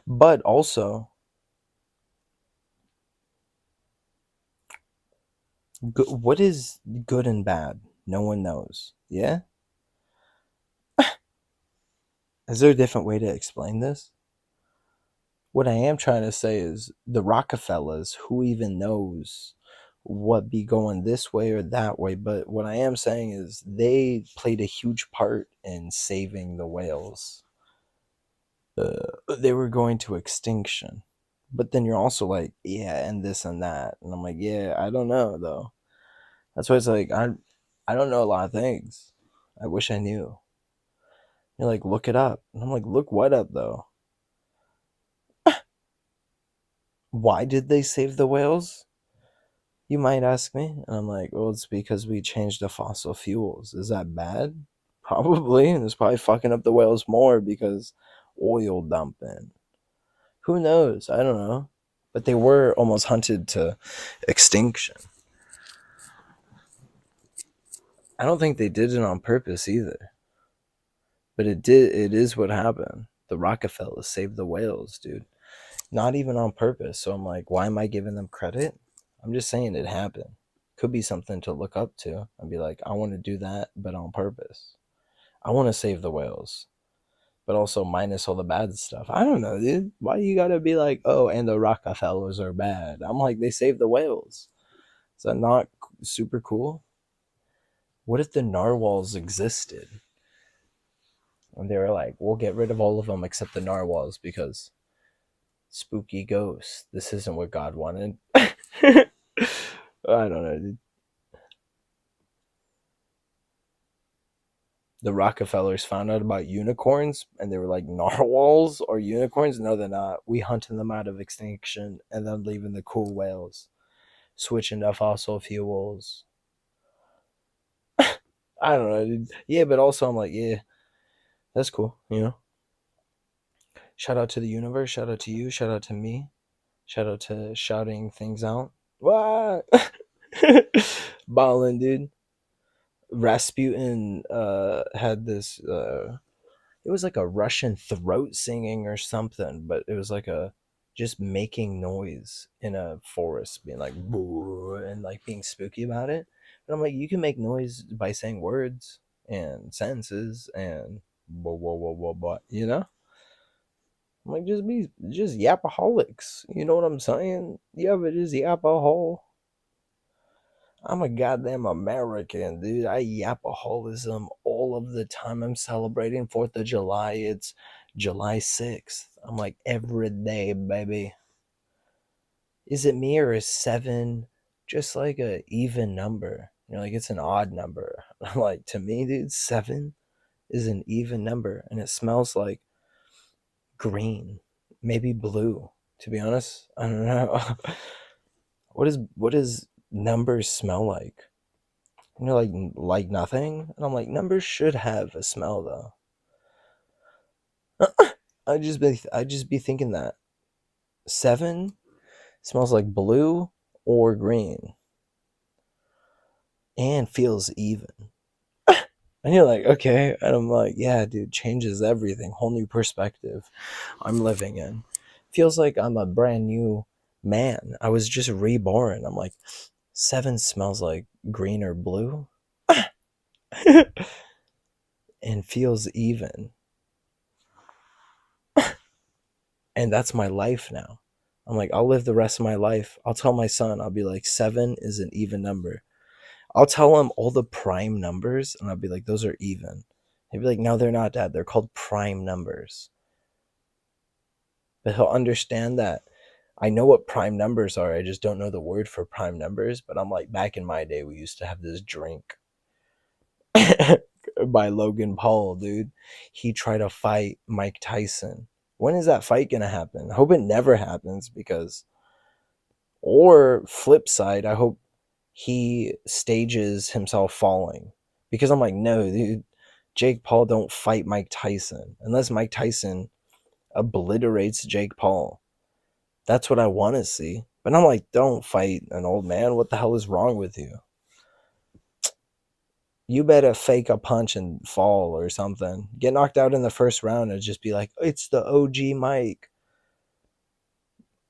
But also, What is good and bad? No one knows. Yeah? Is there a different way to explain this? What I am trying to say is the Rockefellers, who even knows what be going this way or that way? But what I am saying is they played a huge part in saving the whales. They were going to extinction. But then you're also like, yeah, and this and that. And I'm like, yeah, I don't know though. That's why it's like I don't know a lot of things. I wish I knew. You're like, look it up. And I'm like, look what up though? Why did they save the whales? You might ask me. And I'm like, well, it's because we changed the fossil fuels. Is that bad? Probably. And it's probably fucking up the whales more because oil dumping. Who knows? I don't know. But they were almost hunted to extinction. I don't think they did it on purpose either. But it did. It is what happened. The Rockefellers saved the whales, dude. Not even on purpose. So I'm like, why am I giving them credit? I'm just saying it happened. Could be something to look up to and be like, I want to do that, but on purpose. I want to save the whales, but also minus all the bad stuff. I don't know, dude. Why you gotta be like, oh, and the Rockefellers are bad? I'm like, they saved the whales. Is that not super cool? What if the narwhals existed? And they were like, we'll get rid of all of them except the narwhals because spooky ghosts. This isn't what God wanted. I don't know, dude. The Rockefellers found out about unicorns and they were like, narwhals or unicorns? No, they're not. We hunting them out of extinction and then leaving the cool whales, switching to fossil fuels. I don't know, dude. Yeah, but also I'm like, yeah, that's cool, you know? Shout out to the universe, shout out to you, shout out to me, shout out to shouting things out. What? Ballin', dude. Rasputin had this it was like a Russian throat singing or something, but it was like a just making noise in a forest, being like boo and like being spooky about it. But I'm like, you can make noise by saying words and sentences and whoa whoa whoa whoa what, you know? I'm like, just yapaholics. You know what I'm saying? Yeah, but just yapahol. I'm a goddamn American, dude. I yapaholism all of the time. I'm celebrating 4th of July. It's July 6th. I'm like, every day, baby. Is it me or is 7 just like a even number? You know, like it's an odd number. I'm like, to me, dude, 7 is an even number and it smells like green, maybe blue. To be honest, I don't know. What does numbers smell like? And you're like nothing? And I'm like, numbers should have a smell though. I just be thinking that 7 smells like blue or green and feels even. And you're like, okay. And I'm like, yeah, dude, changes everything. Whole new perspective I'm living in. Feels like I'm a brand new man. I was just reborn. I'm like, 7 smells like green or blue and feels even. And that's my life now. I'm like, I'll live the rest of my life. I'll tell my son, I'll be like, 7 is an even number. I'll tell him all the prime numbers, and I'll be like, those are even. He'll be like, no, they're not, Dad. They're called prime numbers. But he'll understand that I know what prime numbers are. I just don't know the word for prime numbers. But I'm like, back in my day, we used to have this drink by Logan Paul, dude. He tried to fight Mike Tyson. When is that fight going to happen? I hope it never happens because, or flip side, I hope he stages himself falling because I'm like, no, dude, Jake Paul don't fight Mike Tyson unless Mike Tyson obliterates Jake Paul. That's what I want to see. But I'm like, don't fight an old man. What the hell is wrong with you? You better fake a punch and fall or something. Get knocked out in the first round and just be like, it's the OG Mike.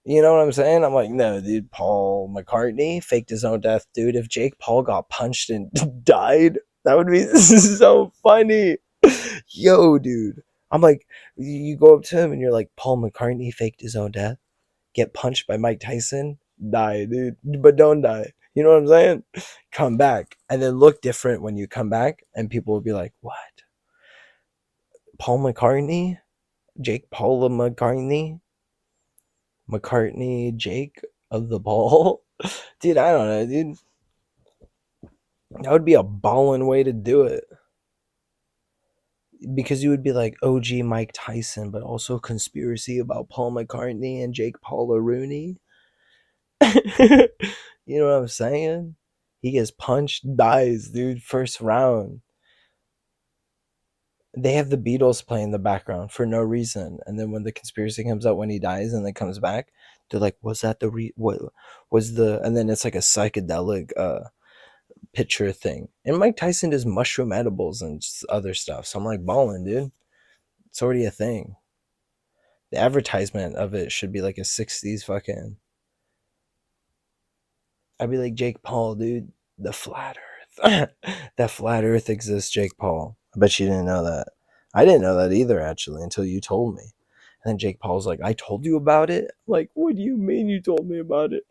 You know what I'm saying? I'm like, no, dude, Paul McCartney faked his own death, dude. If Jake Paul got punched and died, that would be so funny. Yo, dude. I'm like, you go up to him and you're like, Paul McCartney faked his own death, get punched by Mike Tyson, die, dude. But don't die. You know what I'm saying? Come back. And then look different when you come back, and people will be like, what? Paul McCartney? Jake Paul McCartney? McCartney Jake of the ball? Dude, I don't know, dude. That would be a ballin' way to do it. Because you would be like OG Mike Tyson, but also conspiracy about Paul McCartney and Jake Paul Rooney. You know what I'm saying? He gets punched, dies, dude. First round. They have the Beatles play in the background for no reason, and then when the conspiracy comes out when he dies and then comes back, they're like, "Was that what was the?" And then it's like a psychedelic picture thing. And Mike Tyson does mushroom edibles and other stuff. So I'm like, balling, dude. It's already a thing. The advertisement of it should be like a 60s fucking. I'd be like, Jake Paul, dude. The flat earth. That flat earth exists, Jake Paul. I bet you didn't know that. I didn't know that either, actually, until you told me. And then Jake Paul's like, I told you about it? I'm like, what do you mean you told me about it?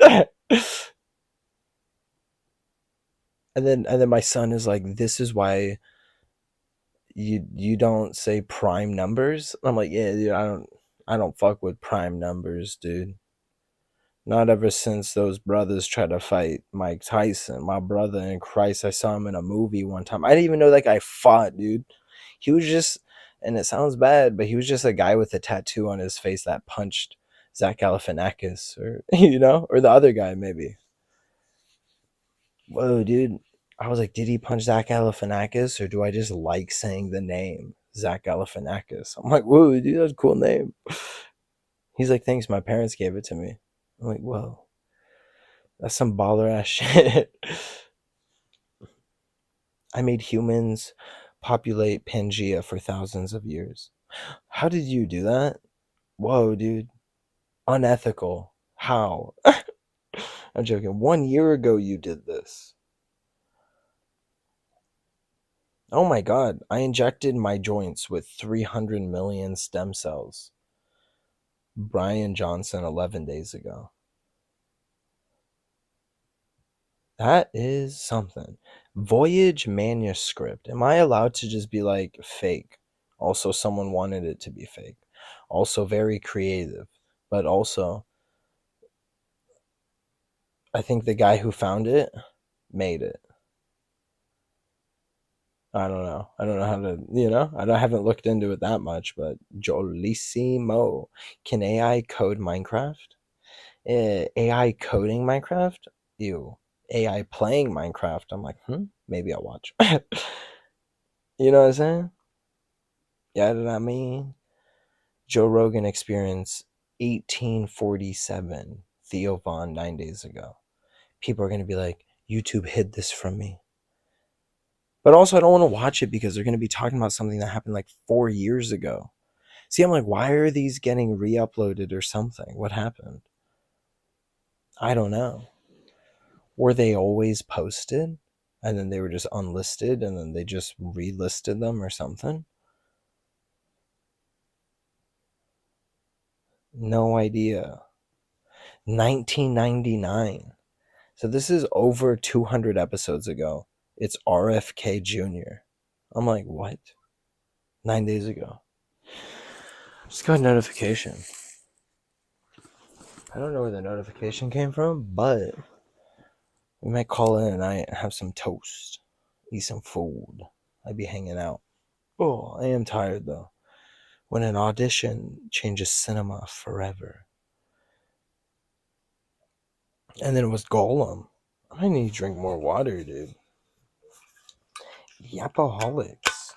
And then my son is like, this is why you don't say prime numbers. I'm like, yeah, dude, I don't fuck with prime numbers, dude. Not ever since those brothers tried to fight Mike Tyson. My brother in Christ, I saw him in a movie one time. I didn't even know that guy fought, dude. He was just, and it sounds bad, but he was just a guy with a tattoo on his face that punched Zach Galifianakis, or or the other guy maybe. Whoa, dude. I was like, did he punch Zach Galifianakis, or do I just like saying the name Zach Galifianakis? I'm like, whoa, dude, that's a cool name. He's like, thanks, my parents gave it to me. I'm like, whoa, that's some baller ass shit. I made humans populate Pangea for thousands of years. How did you do that? Whoa, dude. Unethical. How? I'm joking. 1 year ago, you did this. Oh my god. I injected my joints with 300 million stem cells. Brian Johnson 11 days ago. That is something. Voyage manuscript. Am I allowed to just be like fake? Also, someone wanted it to be fake. Also, very creative. But also, I think the guy who found it made it. I don't know. I don't know how to, I haven't looked into it that much, but Jolissimo. Can AI code Minecraft? AI coding Minecraft? Ew. AI playing Minecraft? I'm like, maybe I'll watch. You know what I'm saying? Yeah, you know what I mean? Joe Rogan Experience 1847. Theo Vaughn 9 days ago. People are going to be like, YouTube hid this from me. But also, I don't want to watch it because they're going to be talking about something that happened like 4 years ago. See, I'm like, why are these getting re-uploaded or something? What happened? I don't know. Were they always posted? And then they were just unlisted and then they just relisted them or something? No idea. 1999. So this is over 200 episodes ago. It's RFK Jr. I'm like, what? 9 days ago. Just got a notification. I don't know where the notification came from, but we might call in tonight and have some toast, eat some food. I'd be hanging out. Oh, I am tired though. When an audition changes cinema forever. And then it was Golem. I need to drink more water, dude. Yapaholics.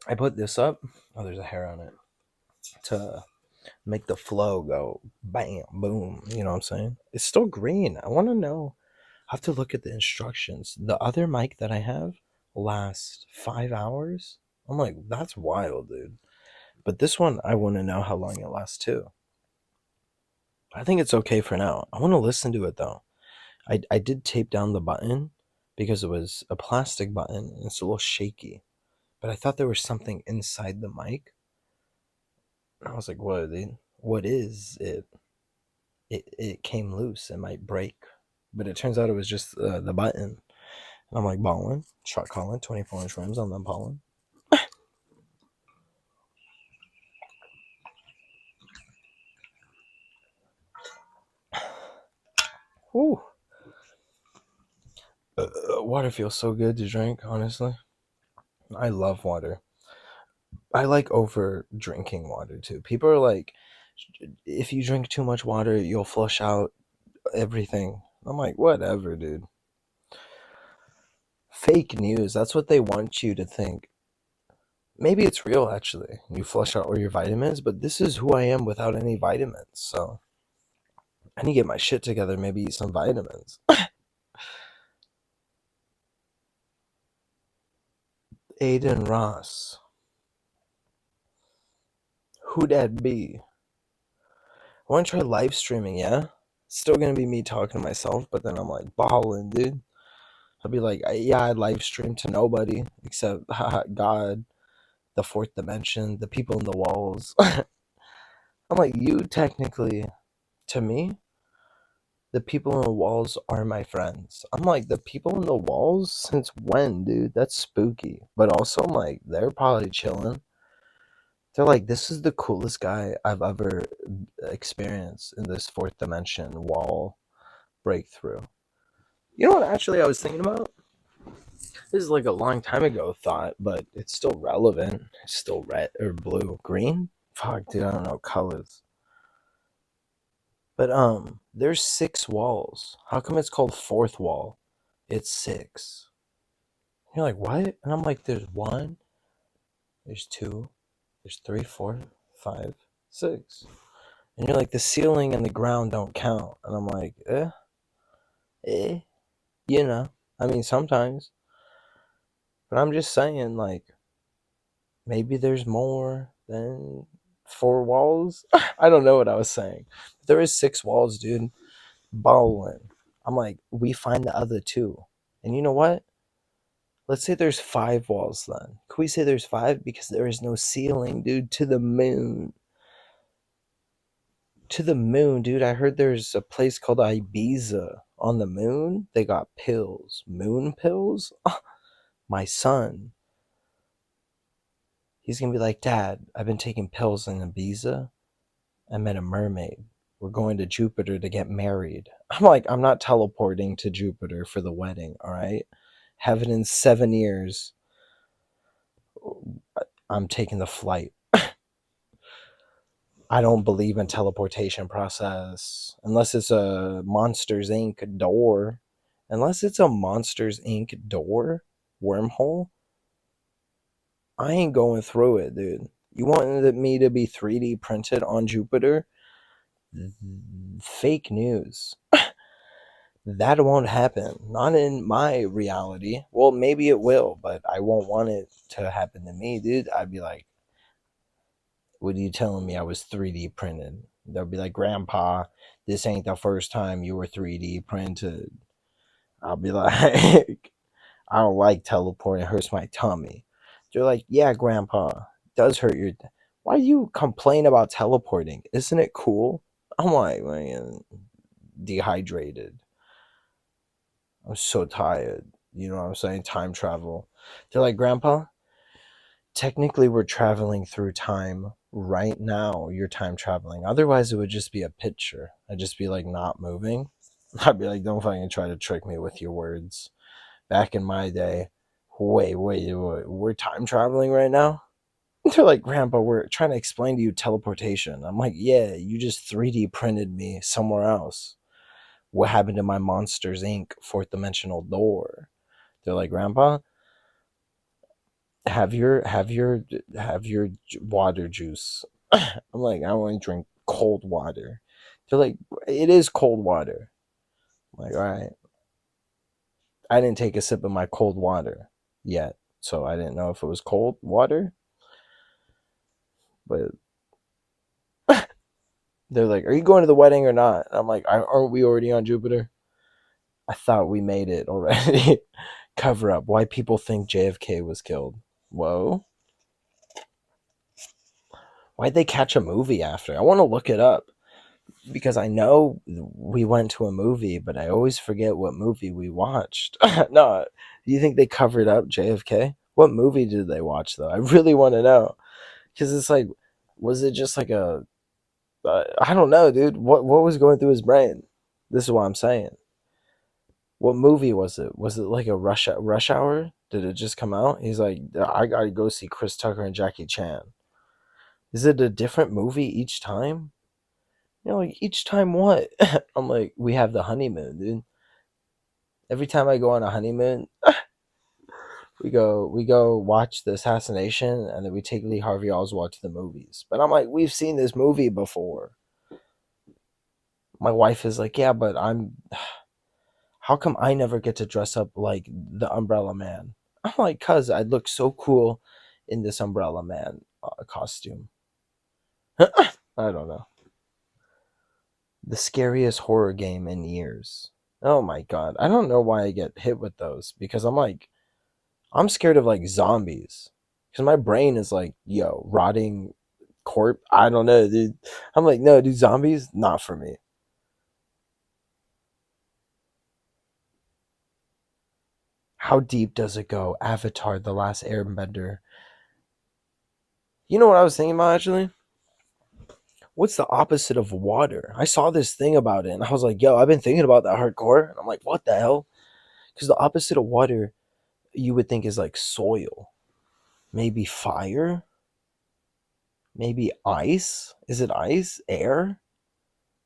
I put this up. Oh, there's a hair on it. To make the flow go bam, boom. You know what I'm saying? It's still green. I want to know. I have to look at the instructions. The other mic that I have lasts 5 hours. I'm like, that's wild, dude. But this one, I want to know how long it lasts too. I think it's okay for now. I want to listen to it though. I did tape down the button because it was a plastic button and it's a little shaky. But I thought there was something inside the mic. And I was like, what, dude? What is it? It came loose. It might break. But it turns out it was just the button. And I'm like, ballin', shot calling, 24-inch rims on them ballin'. Whew. Water feels so good to drink, honestly. I love water. I like over drinking water too. People are like, if you drink too much water, you'll flush out everything. I'm like, whatever, dude. Fake news. That's what they want you to think. Maybe it's real, actually. You flush out all your vitamins, but this is who I am without any vitamins. So I need to get my shit together, maybe eat some vitamins. Aiden Ross. Who that be? I want to try live streaming, yeah? Still gonna be me talking to myself, but then I'm like, balling, dude. I'll be like, yeah, I live stream to nobody except God, the fourth dimension, the people in the walls. I'm like, you technically, to me, the people in the walls are my friends. I'm like, the people in the walls? Since when, dude? That's spooky. But also, I'm like, they're probably chilling. They're like, this is the coolest guy I've ever experienced in this fourth dimension wall breakthrough. You know what actually I was thinking about? This is like a long time ago thought, but it's still relevant. It's still red or blue. Green? Fuck, dude, I don't know colors. But there's 6 walls. How come it's called fourth wall? It's 6. You're like, what? And I'm like, there's 1, there's 2, there's 3, 4, 5, 6. And you're like, the ceiling and the ground don't count. And I'm like, eh, you know. I mean, sometimes. But I'm just saying, like, maybe there's more than 4 walls. I don't know what I was saying. But there is 6 walls, dude. Ballin'. I'm like, we find the other 2. And you know what? Let's say there's 5 walls then. Can we say there's 5? Because there is no ceiling, dude, to the moon. To the moon, dude. I heard there's a place called Ibiza on the moon. They got pills. Moon pills? My son. He's gonna be like, Dad, I've been taking pills in Ibiza. I met a mermaid. We're going to Jupiter to get married. I'm like, I'm not teleporting to Jupiter for the wedding, all right? Have it in 7 years. I'm taking the flight. I don't believe in teleportation process unless it's a Monsters Inc. door. Unless it's a Monsters Inc. door wormhole, I ain't going through it, dude. You wanted me to be 3D printed on Jupiter? Fake news. That won't happen. Not in my reality. Well, maybe it will, but I won't want it to happen to me, dude. I'd be like, what are you telling me I was 3D printed? They'll be like, Grandpa, this ain't the first time you were 3D printed. I'll be like, I don't like teleporting. It hurts my tummy. They're like, yeah, Grandpa, it does hurt your. Why do you complain about teleporting? Isn't it cool? I'm like, man, dehydrated. I'm so tired. You know what I'm saying? Time travel. They're like, Grandpa, technically we're traveling through time right now. You're time traveling. Otherwise, it would just be a picture. I'd just be like not moving. I'd be like, don't fucking try to trick me with your words. Back in my day, wait, we're time traveling right now? They're like, Grandpa, we're trying to explain to you teleportation. I'm like, yeah, you just 3D printed me somewhere else. What happened to my Monsters Inc. fourth dimensional door? They're like, Grandpa, have your water juice. I'm like, I want to drink cold water. They're like, it is cold water. I'm like, all right. I didn't take a sip of my cold water yet. so I didn't know if it was cold water. But they're like, "Are you going to the wedding or not?" I'm like, "Aren't we already on Jupiter?" I thought we made it already. Cover up why people think JFK was killed. Whoa. Why'd they catch a movie after? I want to look it up because I know we went to a movie, but I always forget what movie we watched. No, do you think they covered up JFK? What movie did they watch though? I really want to know because it's like, was it just like a? I don't know, dude. What was going through his brain? This is what I'm saying. What movie was it? Was it like a Rush Hour? Did it just come out? He's like, I gotta go see Chris Tucker and Jackie Chan. Is it a different movie each time? You know, like each time what? I'm like, we have the honeymoon, dude. Every time I go on a honeymoon, we go watch the assassination, and then we take Lee Harvey Oswald to the movies. But I'm like, we've seen this movie before. My wife is like, yeah, but how come I never get to dress up like the Umbrella Man? I'm like, cuz I'd look so cool in this Umbrella Man costume. I don't know. The scariest horror game in years. Oh my god. I don't know why I get hit with those because I'm like, I'm scared of like zombies. Because my brain is like, yo, rotting corpse. I don't know, dude. I'm like, no, dude, zombies, not for me. How deep does it go? Avatar, The Last Airbender. You know what I was thinking about actually? What's the opposite of water? I saw this thing about it and I was like, yo, I've been thinking about that hardcore. And I'm like, what the hell? Because the opposite of water you would think is like soil. Maybe fire? Maybe ice? Is it ice? Air?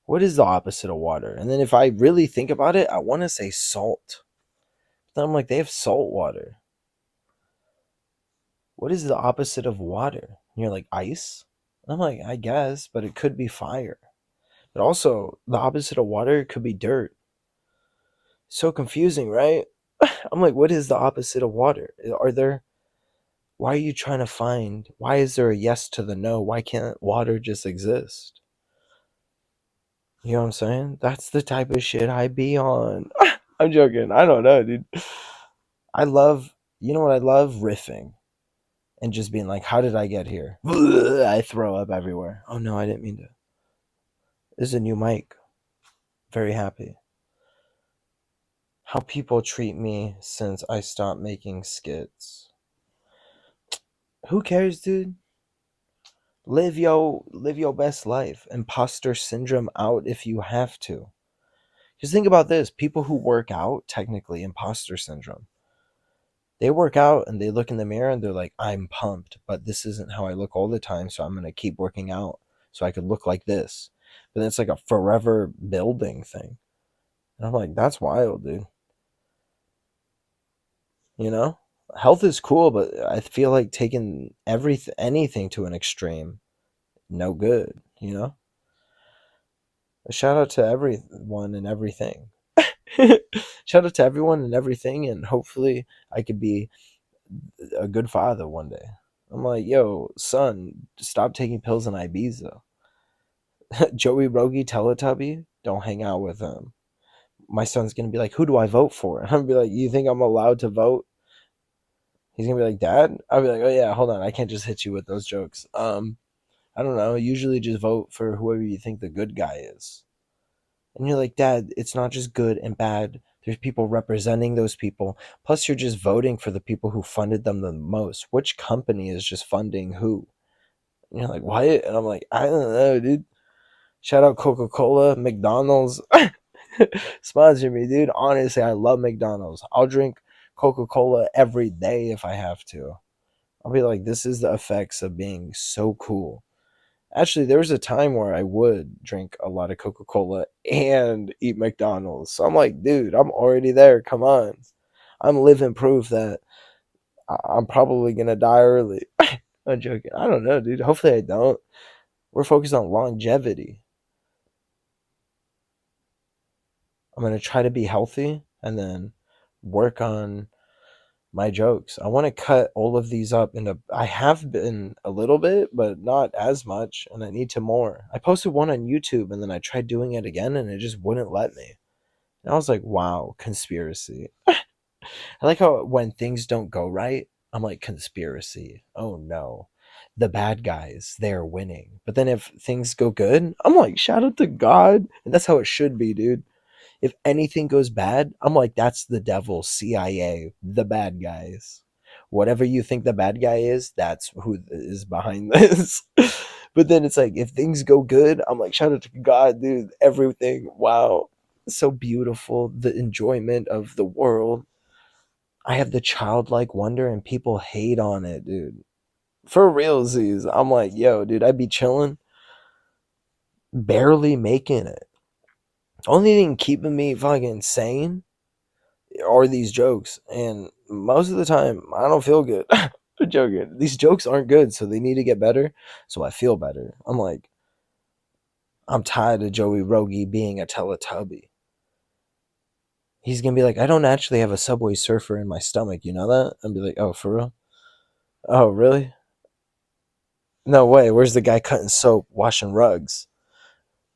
What is the opposite of water? And then if I really think about it, I want to say salt. But then I'm like, they have salt water. What is the opposite of water? And you're like, ice? I'm like, I guess, but it could be fire. But also, the opposite of water could be dirt. So confusing, right? I'm like, what is the opposite of water? Are there, why are you trying to find, why is there a yes to the no? Why can't water just exist? You know what I'm saying? That's the type of shit I be on. I'm joking. I don't know, dude. I love, you know what I love? Riffing and just being like, how did I get here? I throw up everywhere. Oh no, I didn't mean to. This is a new mic. Very happy. How people treat me since I stopped making skits. Who cares, dude? Live your best life. Imposter syndrome out if you have to. Just think about this. People who work out, technically imposter syndrome. They work out and they look in the mirror and they're like, I'm pumped, but this isn't how I look all the time, so I'm gonna keep working out so I could look like this. But it's like a forever building thing. And I'm like, that's wild, dude. You know? Health is cool, but I feel like taking anything to an extreme, no good, you know? A shout out to everyone and everything. Shout out to everyone and everything, and hopefully I could be a good father one day. I'm like, yo, son, stop taking pills in Ibiza. Joey Rogie Teletubby, don't hang out with him. My son's gonna be like, who do I vote for? And I'm gonna be like, you think I'm allowed to vote? He's gonna be like, Dad? I'll be like, oh yeah, hold on, I can't just hit you with those jokes. I don't know. Usually just vote for whoever you think the good guy is. And you're like, Dad, it's not just good and bad. There's people representing those people. Plus, you're just voting for the people who funded them the most. Which company is just funding who? And you're like, what? And I'm like, I don't know, dude. Shout out Coca-Cola, McDonald's. Sponsor me, dude. Honestly, I love McDonald's. I'll drink Coca-Cola every day if I have to. I'll be like, this is the effects of being so cool. Actually, there was a time where I would drink a lot of Coca-Cola and eat McDonald's. So I'm like, dude, I'm already there. Come on. I'm living proof that I'm probably going to die early. I'm joking. I don't know, dude. Hopefully I don't. We're focused on longevity. I'm going to try to be healthy and then work on my jokes. I want to cut all of these up into. I have been a little bit, but not as much, and I need to more. I posted one on YouTube, and then I tried doing it again, and it just wouldn't let me. And I was like, "Wow, conspiracy." I like how when things don't go right, I'm like, "Conspiracy." Oh no, the bad guys, they're winning. But then if things go good, I'm like, "Shout out to God," and that's how it should be, dude. If anything goes bad, I'm like, that's the devil, CIA, the bad guys. Whatever you think the bad guy is, that's who is behind this. But then it's like, if things go good, I'm like, shout out to God, dude. Everything, wow, so beautiful. The enjoyment of the world. I have the childlike wonder, and people hate on it, dude. For realsies, I'm like, yo, dude, I'd be chilling, barely making it. Only thing keeping me fucking sane are these jokes, and most of the time I don't feel good. I'm joking. These jokes aren't good, so they need to get better. So I feel better. I'm like, I'm tired of Joey Rogie being a Teletubby. He's gonna be like, I don't actually have a Subway Surfer in my stomach. You know that? I'd be like, oh, for real? Oh, really? No way. Where's the guy cutting soap, washing rugs?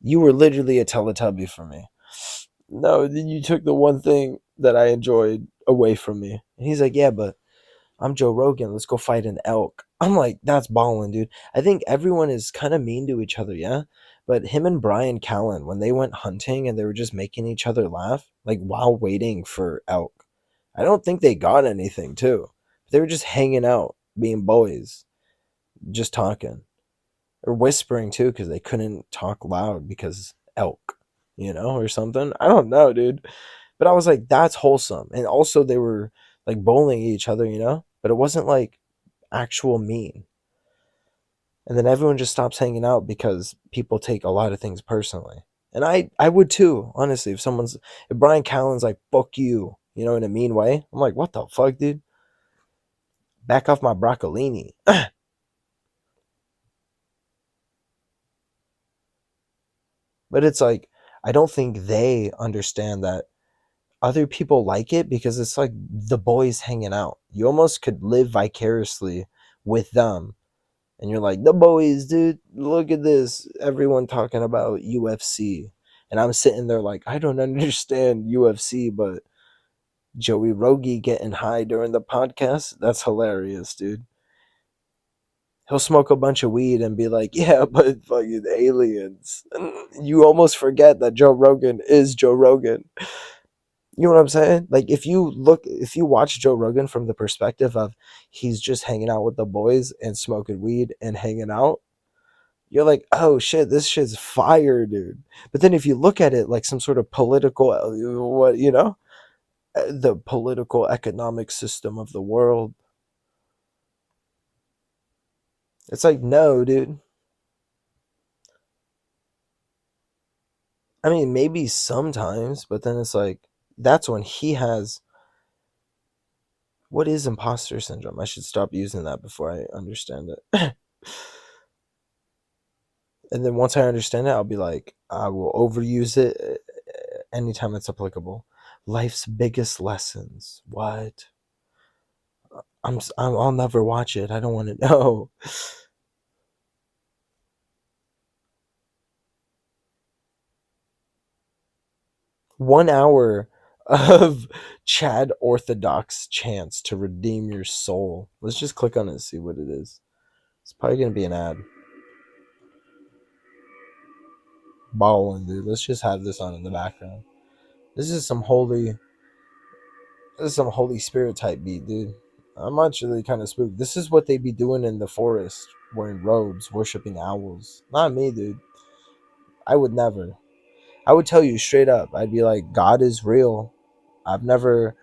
You were literally a Teletubby for me. No, then you took the one thing that I enjoyed away from me. And he's like, yeah, but I'm Joe Rogan. Let's go fight an elk. I'm like, that's balling, dude. I think everyone is kind of mean to each other, yeah? But him and Brian Callen, when they went hunting and they were just making each other laugh, like while waiting for elk, I don't think they got anything, too. They were just hanging out, being boys, just talking. Or whispering, too, because they couldn't talk loud because elk, or something. I don't know, dude. But I was like, that's wholesome. And also, they were like bullying each other. But it wasn't like actual mean. And then everyone just stops hanging out because people take a lot of things personally. And I would too, honestly. If Brian Callen's like, fuck you, in a mean way, I'm like, what the fuck, dude? Back off my broccolini. But it's like, I don't think they understand that other people like it because it's like the boys hanging out. You almost could live vicariously with them. And you're like, the boys, dude, look at this. Everyone talking about UFC. And I'm sitting there like, I don't understand UFC, but Joey Rogie getting high during the podcast, that's hilarious, dude. He'll smoke a bunch of weed and be like, yeah, but fucking aliens. And you almost forget that Joe Rogan is Joe Rogan. You know what I'm saying? Like if you watch Joe Rogan from the perspective of he's just hanging out with the boys and smoking weed and hanging out, you're like, oh shit, this shit's fire, dude. But then if you look at it like some sort of political, the political economic system of the world, it's like, no, dude. I mean, maybe sometimes, but then it's like, that's when he has. What is imposter syndrome? I should stop using that before I understand it. And then once I understand it, I'll be like, I will overuse it anytime it's applicable. Life's biggest lessons. What? I'll never watch it. I don't want to know. 1 hour of Chad Orthodox chants to redeem your soul. Let's just click on it and see what it is. It's probably gonna be an ad. Ballin', dude. Let's just have this on in the background. This is some holy. This is some Holy Spirit type beat, dude. I'm actually kind of spooked. This is what they be doing in the forest, wearing robes, worshiping owls. Not me, dude. I would never. I would tell you straight up. I'd be like, God is real. I've never,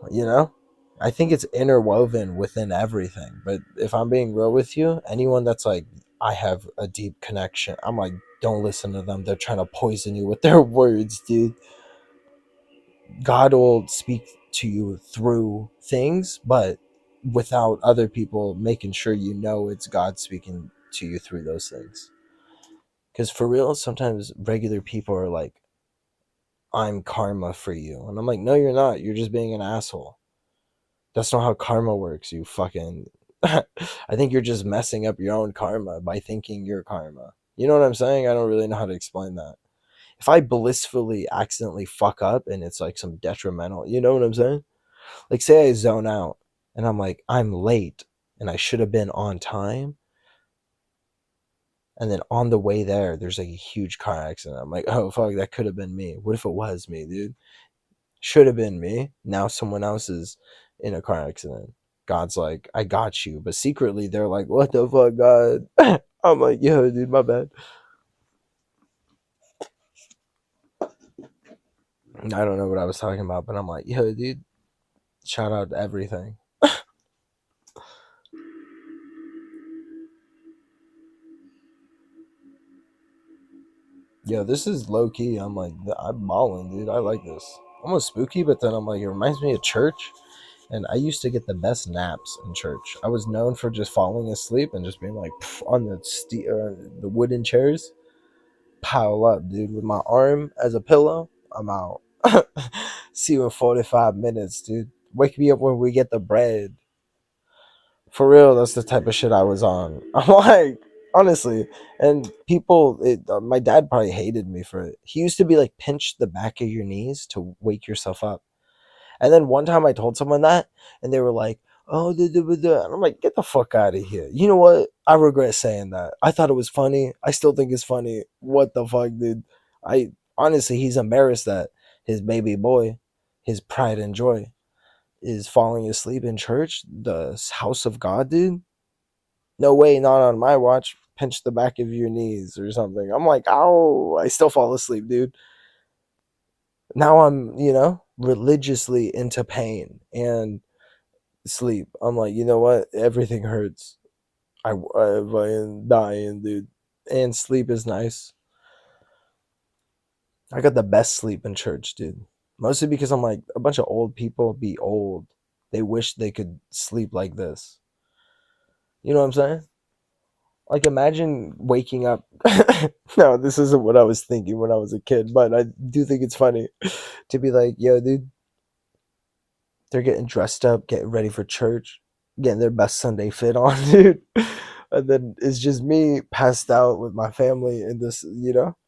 you know, I think it's interwoven within everything. But if I'm being real with you, anyone that's like, I have a deep connection, I'm like, don't listen to them. They're trying to poison you with their words, dude. God will speak to you through things, but without other people making sure you know it's God speaking to you through those things. Because for real, sometimes regular people are like, I'm karma for you. And I'm like, no, you're not. You're just being an asshole. That's not how karma works, you fucking. I think you're just messing up your own karma by thinking you're karma. You know what I'm saying? I don't really know how to explain that. If I blissfully accidentally fuck up and it's like some detrimental, you know what I'm saying? Like, say I zone out and I'm like, I'm late and I should have been on time. And then on the way there, there's like a huge car accident. I'm like, oh, fuck, that could have been me. What if it was me, dude? Should have been me. Now someone else is in a car accident. God's like, I got you. But secretly, they're like, what the fuck, God? I'm like, yo, dude, my bad. I don't know what I was talking about, but I'm like, yo, dude, shout out to everything. Yo, this is low key. I'm like, I'm balling, dude. I like this. Almost spooky, but then I'm like, it reminds me of church. And I used to get the best naps in church. I was known for just falling asleep and just being like on the wooden chairs, pile up, dude, with my arm as a pillow. I'm out. See you in 45 minutes, dude. Wake me up when we get the bread. For real, that's the type of shit I was on. I'm like, honestly, and my dad probably hated me for it. He used to be like, pinch the back of your knees to wake yourself up. And then one time I told someone that, and they were like, "Oh, da, da, da, da." And I'm like, "Get the fuck out of here!" You know what? I regret saying that. I thought it was funny. I still think it's funny. What the fuck, dude? I honestly, he's embarrassed that his baby boy, his pride and joy, is falling asleep in church, the house of God, dude. No way, not on my watch. Pinch the back of your knees or something. I'm like, ow! I still fall asleep, dude. Now I'm, religiously into pain and sleep. I'm like, you know what? Everything hurts. I'm dying, dude. And sleep is nice. I got the best sleep in church, dude. Mostly because I'm like, a bunch of old people be old. They wish they could sleep like this. You know what I'm saying? Like, imagine waking up. No, this isn't what I was thinking when I was a kid, but I do think it's funny to be like, yo, dude, they're getting dressed up, getting ready for church, getting their best Sunday fit on, dude. And then it's just me passed out with my family in this,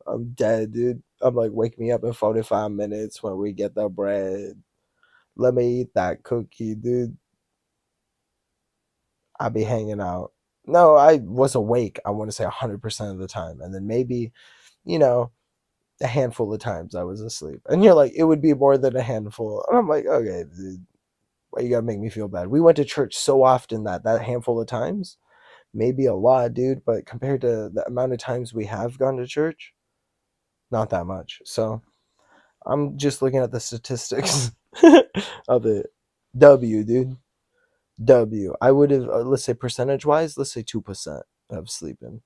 I'm dead, dude. I'm like, wake me up in 45 minutes when we get the bread. Let me eat that cookie, dude. I be hanging out. No, I was awake, I want to say 100% of the time. And then maybe, you know, a handful of times I was asleep. And you're like, it would be more than a handful. And I'm like, okay, dude, why you gotta make me feel bad? We went to church so often that handful of times, maybe a lot, dude, but compared to the amount of times we have gone to church, not that much. So I'm just looking at the statistics of it. W, dude. W. I would have, let's say percentage wise, let's say 2% of sleeping.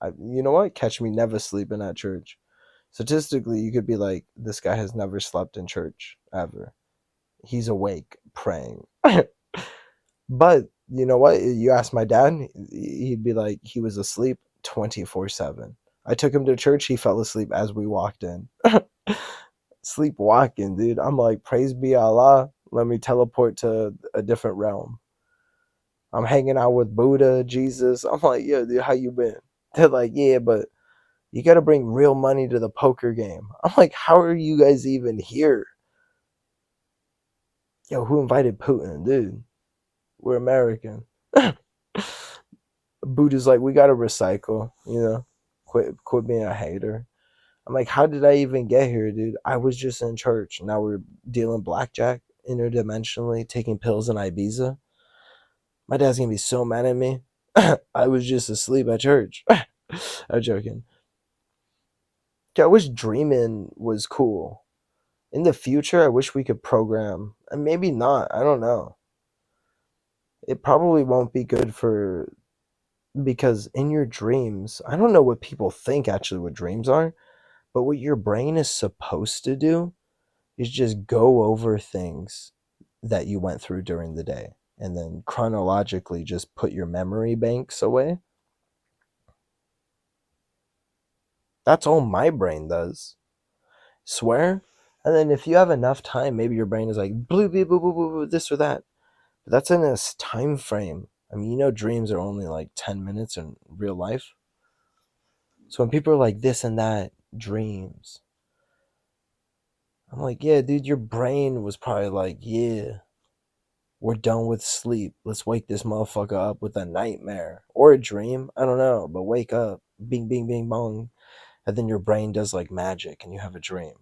You know what? Catch me never sleeping at church. Statistically, you could be like, this guy has never slept in church ever. He's awake praying. But you know what? You ask my dad, he'd be like, he was asleep 24/7. I took him to church. He fell asleep as we walked in. Sleepwalking, dude. I'm like, praise be Allah. Let me teleport to a different realm. I'm hanging out with Buddha, Jesus. I'm like, yeah, dude, how you been? They're like, yeah, but you got to bring real money to the poker game. I'm like, how are you guys even here? Yo, who invited Putin, dude? We're American. Buddha's like, we got to recycle, quit being a hater. I'm like, how did I even get here, dude? I was just in church. Now we're dealing blackjack interdimensionally, taking pills in Ibiza. My dad's gonna be so mad at me. I was just asleep at church. I'm joking. I wish dreaming was cool. In the future, I wish we could program, and maybe not. I don't know. It probably won't be good for because in your dreams, I don't know what people think actually what dreams are, but what your brain is supposed to do is just go over things that you went through during the day and then chronologically just put your memory banks away. That's all my brain does. Swear? And then if you have enough time, maybe your brain is like, blue, blue, blue, blue, blue, this or that. But that's in this time frame. I mean, dreams are only like 10 minutes in real life. So when people are like, this and that, dreams, I'm like, yeah, dude, your brain was probably like, yeah, we're done with sleep. Let's wake this motherfucker up with a nightmare or a dream. I don't know, but wake up, bing, bing, bing, bong. And then your brain does like magic and you have a dream.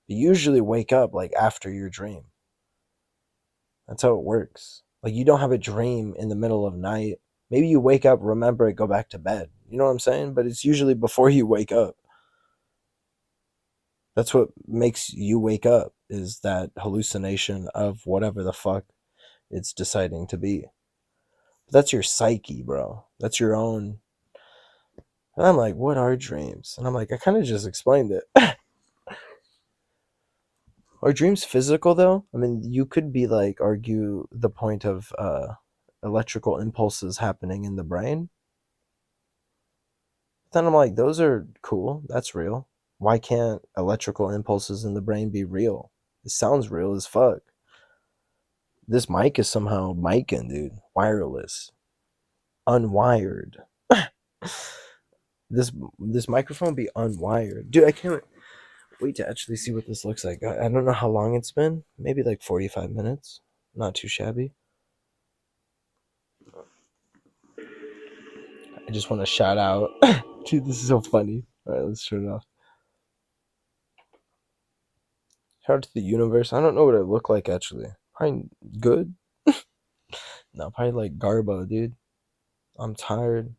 You usually wake up like after your dream. That's how it works. Like you don't have a dream in the middle of night. Maybe you wake up, remember it, go back to bed. You know what I'm saying? But it's usually before you wake up. That's what makes you wake up, is that hallucination of whatever the fuck it's deciding to be. That's your psyche, bro. That's your own. And I'm like, what are dreams? And I'm like, I kind of just explained it. Are dreams physical though? I mean, you could be like argue the point of electrical impulses happening in the brain. Then I'm like, those are cool. That's real. Why can't electrical impulses in the brain be real? It sounds real as fuck. This mic is somehow micing, dude. Wireless. Unwired. this microphone be unwired. Dude, I can't wait to actually see what this looks like. I don't know how long it's been. Maybe like 45 minutes. Not too shabby. I just want to shout out. Dude, this is so funny. Alright, let's turn it off. Shout out to the universe. I don't know what it looked like actually. Probably good. No, probably like Garbo, dude. I'm tired.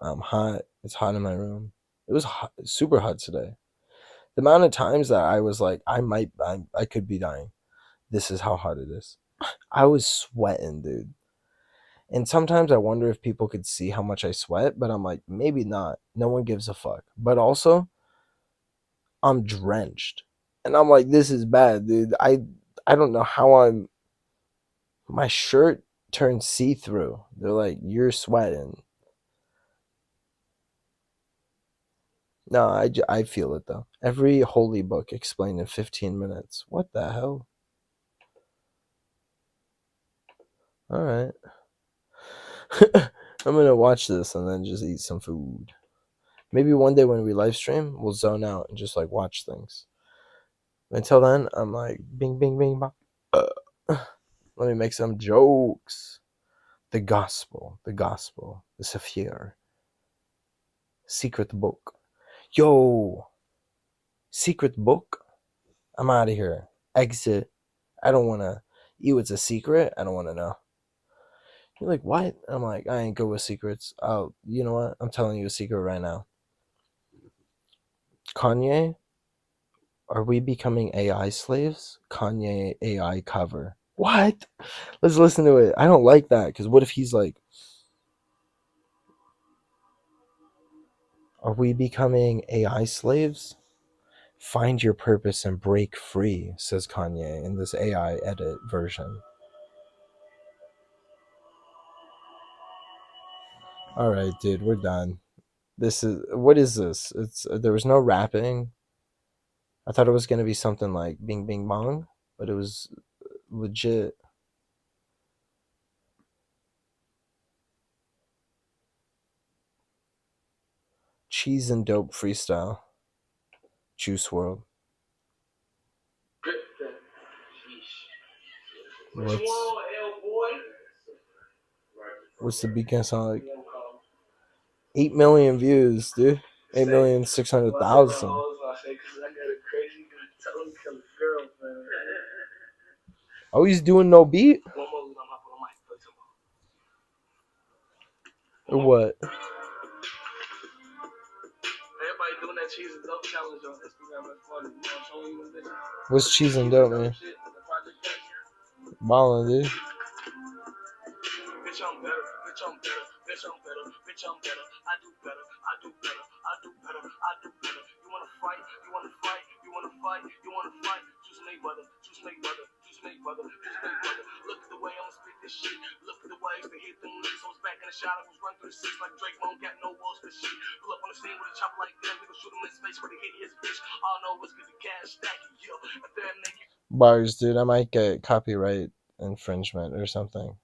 I'm hot. It's hot in my room. It was hot, super hot today. The amount of times that I was like, I could be dying. This is how hot it is. I was sweating, dude. And sometimes I wonder if people could see how much I sweat, but I'm like, maybe not. No one gives a fuck. But also, I'm drenched. And I'm like, this is bad, dude. I don't know how my shirt turned see-through. They're like, you're sweating. No, I feel it though. Every holy book explained in 15 minutes. What the hell? All right. I'm going to watch this and then just eat some food. Maybe one day when we live stream, we'll zone out and just like watch things. Until then, I'm like, bing, bing, bing, bong. Let me make some jokes. The gospel, the Saphir, secret book. Yo, secret book? I'm out of here. Exit. I don't want to. You, it's a secret? I don't want to know. You're like, what? I'm like, I ain't good with secrets. Oh, you know what? I'm telling you a secret right now. Kanye, are we becoming AI slaves? Kanye AI cover. What? Let's listen to it. I don't like that, because what if he's like, are we becoming AI slaves? Find your purpose and break free, says Kanye in this AI edit version. All right, dude, we're done. What is this? There was no rapping. I thought it was going to be something like bing bing bong, but it was legit. Cheese and dope freestyle. Juice World. What's the beacon song like? 8 million views, dude. 8,600,000. Oh, he's doing no beat? Or what? What's cheese and dope, man? Ballin', dude. Bars, dude, I might get copyright infringement or something.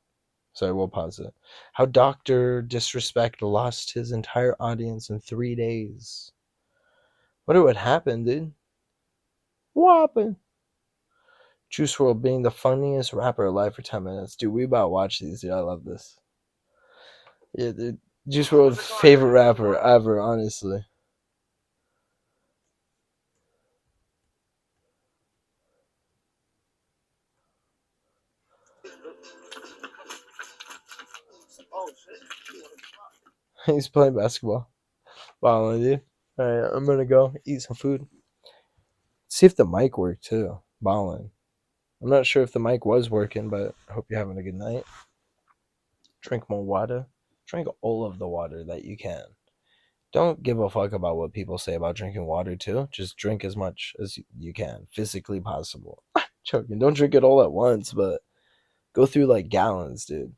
So I will pause it. How Dr. Disrespect lost his entire audience in 3 days. Wonder what happened, dude. What happened? Juice WRLD being the funniest rapper alive for 10 minutes. Dude, we about to watch these, dude. I love this. Yeah, dude. Juice WRLD, favorite rapper ever, honestly. He's playing basketball. Wow, dude. Alright, I'm gonna go eat some food. See if the mic worked too. Ballin'. I'm not sure if the mic was working, but I hope you're having a good night. Drink more water. Drink all of the water that you can. Don't give a fuck about what people say about drinking water too. Just drink as much as you can, physically possible. Choking. Don't drink it all at once, but go through like gallons, dude.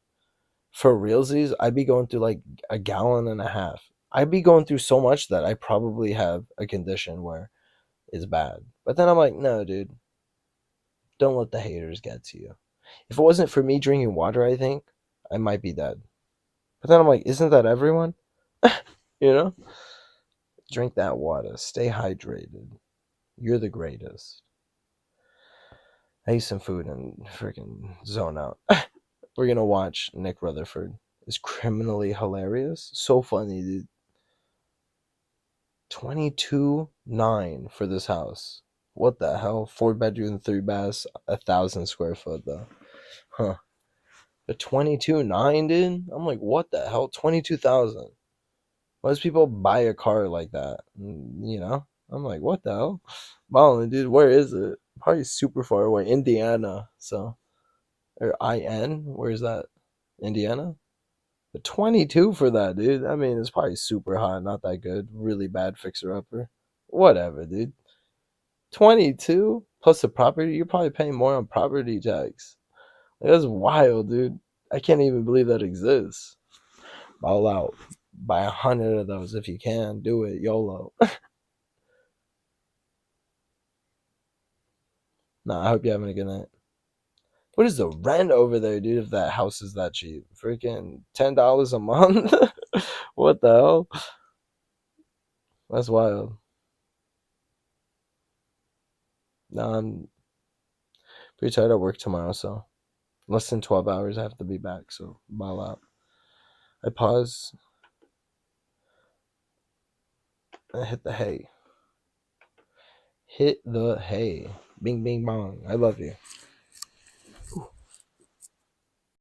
For realsies, I'd be going through like a gallon and a half. I'd be going through so much that I probably have a condition where it's bad. But then I'm like, no, dude, don't let the haters get to you. If it wasn't for me drinking water, I think I might be dead. But then I'm like, isn't that everyone? You know? Drink that water. Stay hydrated. You're the greatest. I eat some food and freaking zone out. We're gonna watch Nick Rutherford. It's criminally hilarious. So funny, dude. 22.9 for this house. What the hell? 4 bedroom, 3 baths, 1,000 square foot though. Huh. The 22.9, dude? I'm like, what the hell? 22,000. Most people buy a car like that. You know? I'm like, what the hell? Ballin', dude, where is it? Probably super far away. Indiana. So, or IN? Where's that? Indiana? But 22 for that, dude. I mean, it's probably super hot, not that good. Really bad fixer upper. Whatever, dude. 22 plus the property. You're probably paying more on property tax. Like, that's wild, dude. I can't even believe that exists. Ball out. Buy 100 of those if you can. Do it. YOLO. Nah, I hope you're having a good night. What is the rent over there, dude, if that house is that cheap? Freaking $10 a month? What the hell? That's wild. Nah, I'm pretty tired at work tomorrow, so less than 12 hours I have to be back, so ball out. I pause. I hit the hay. Hit the hay. Bing, bing, bong. I love you.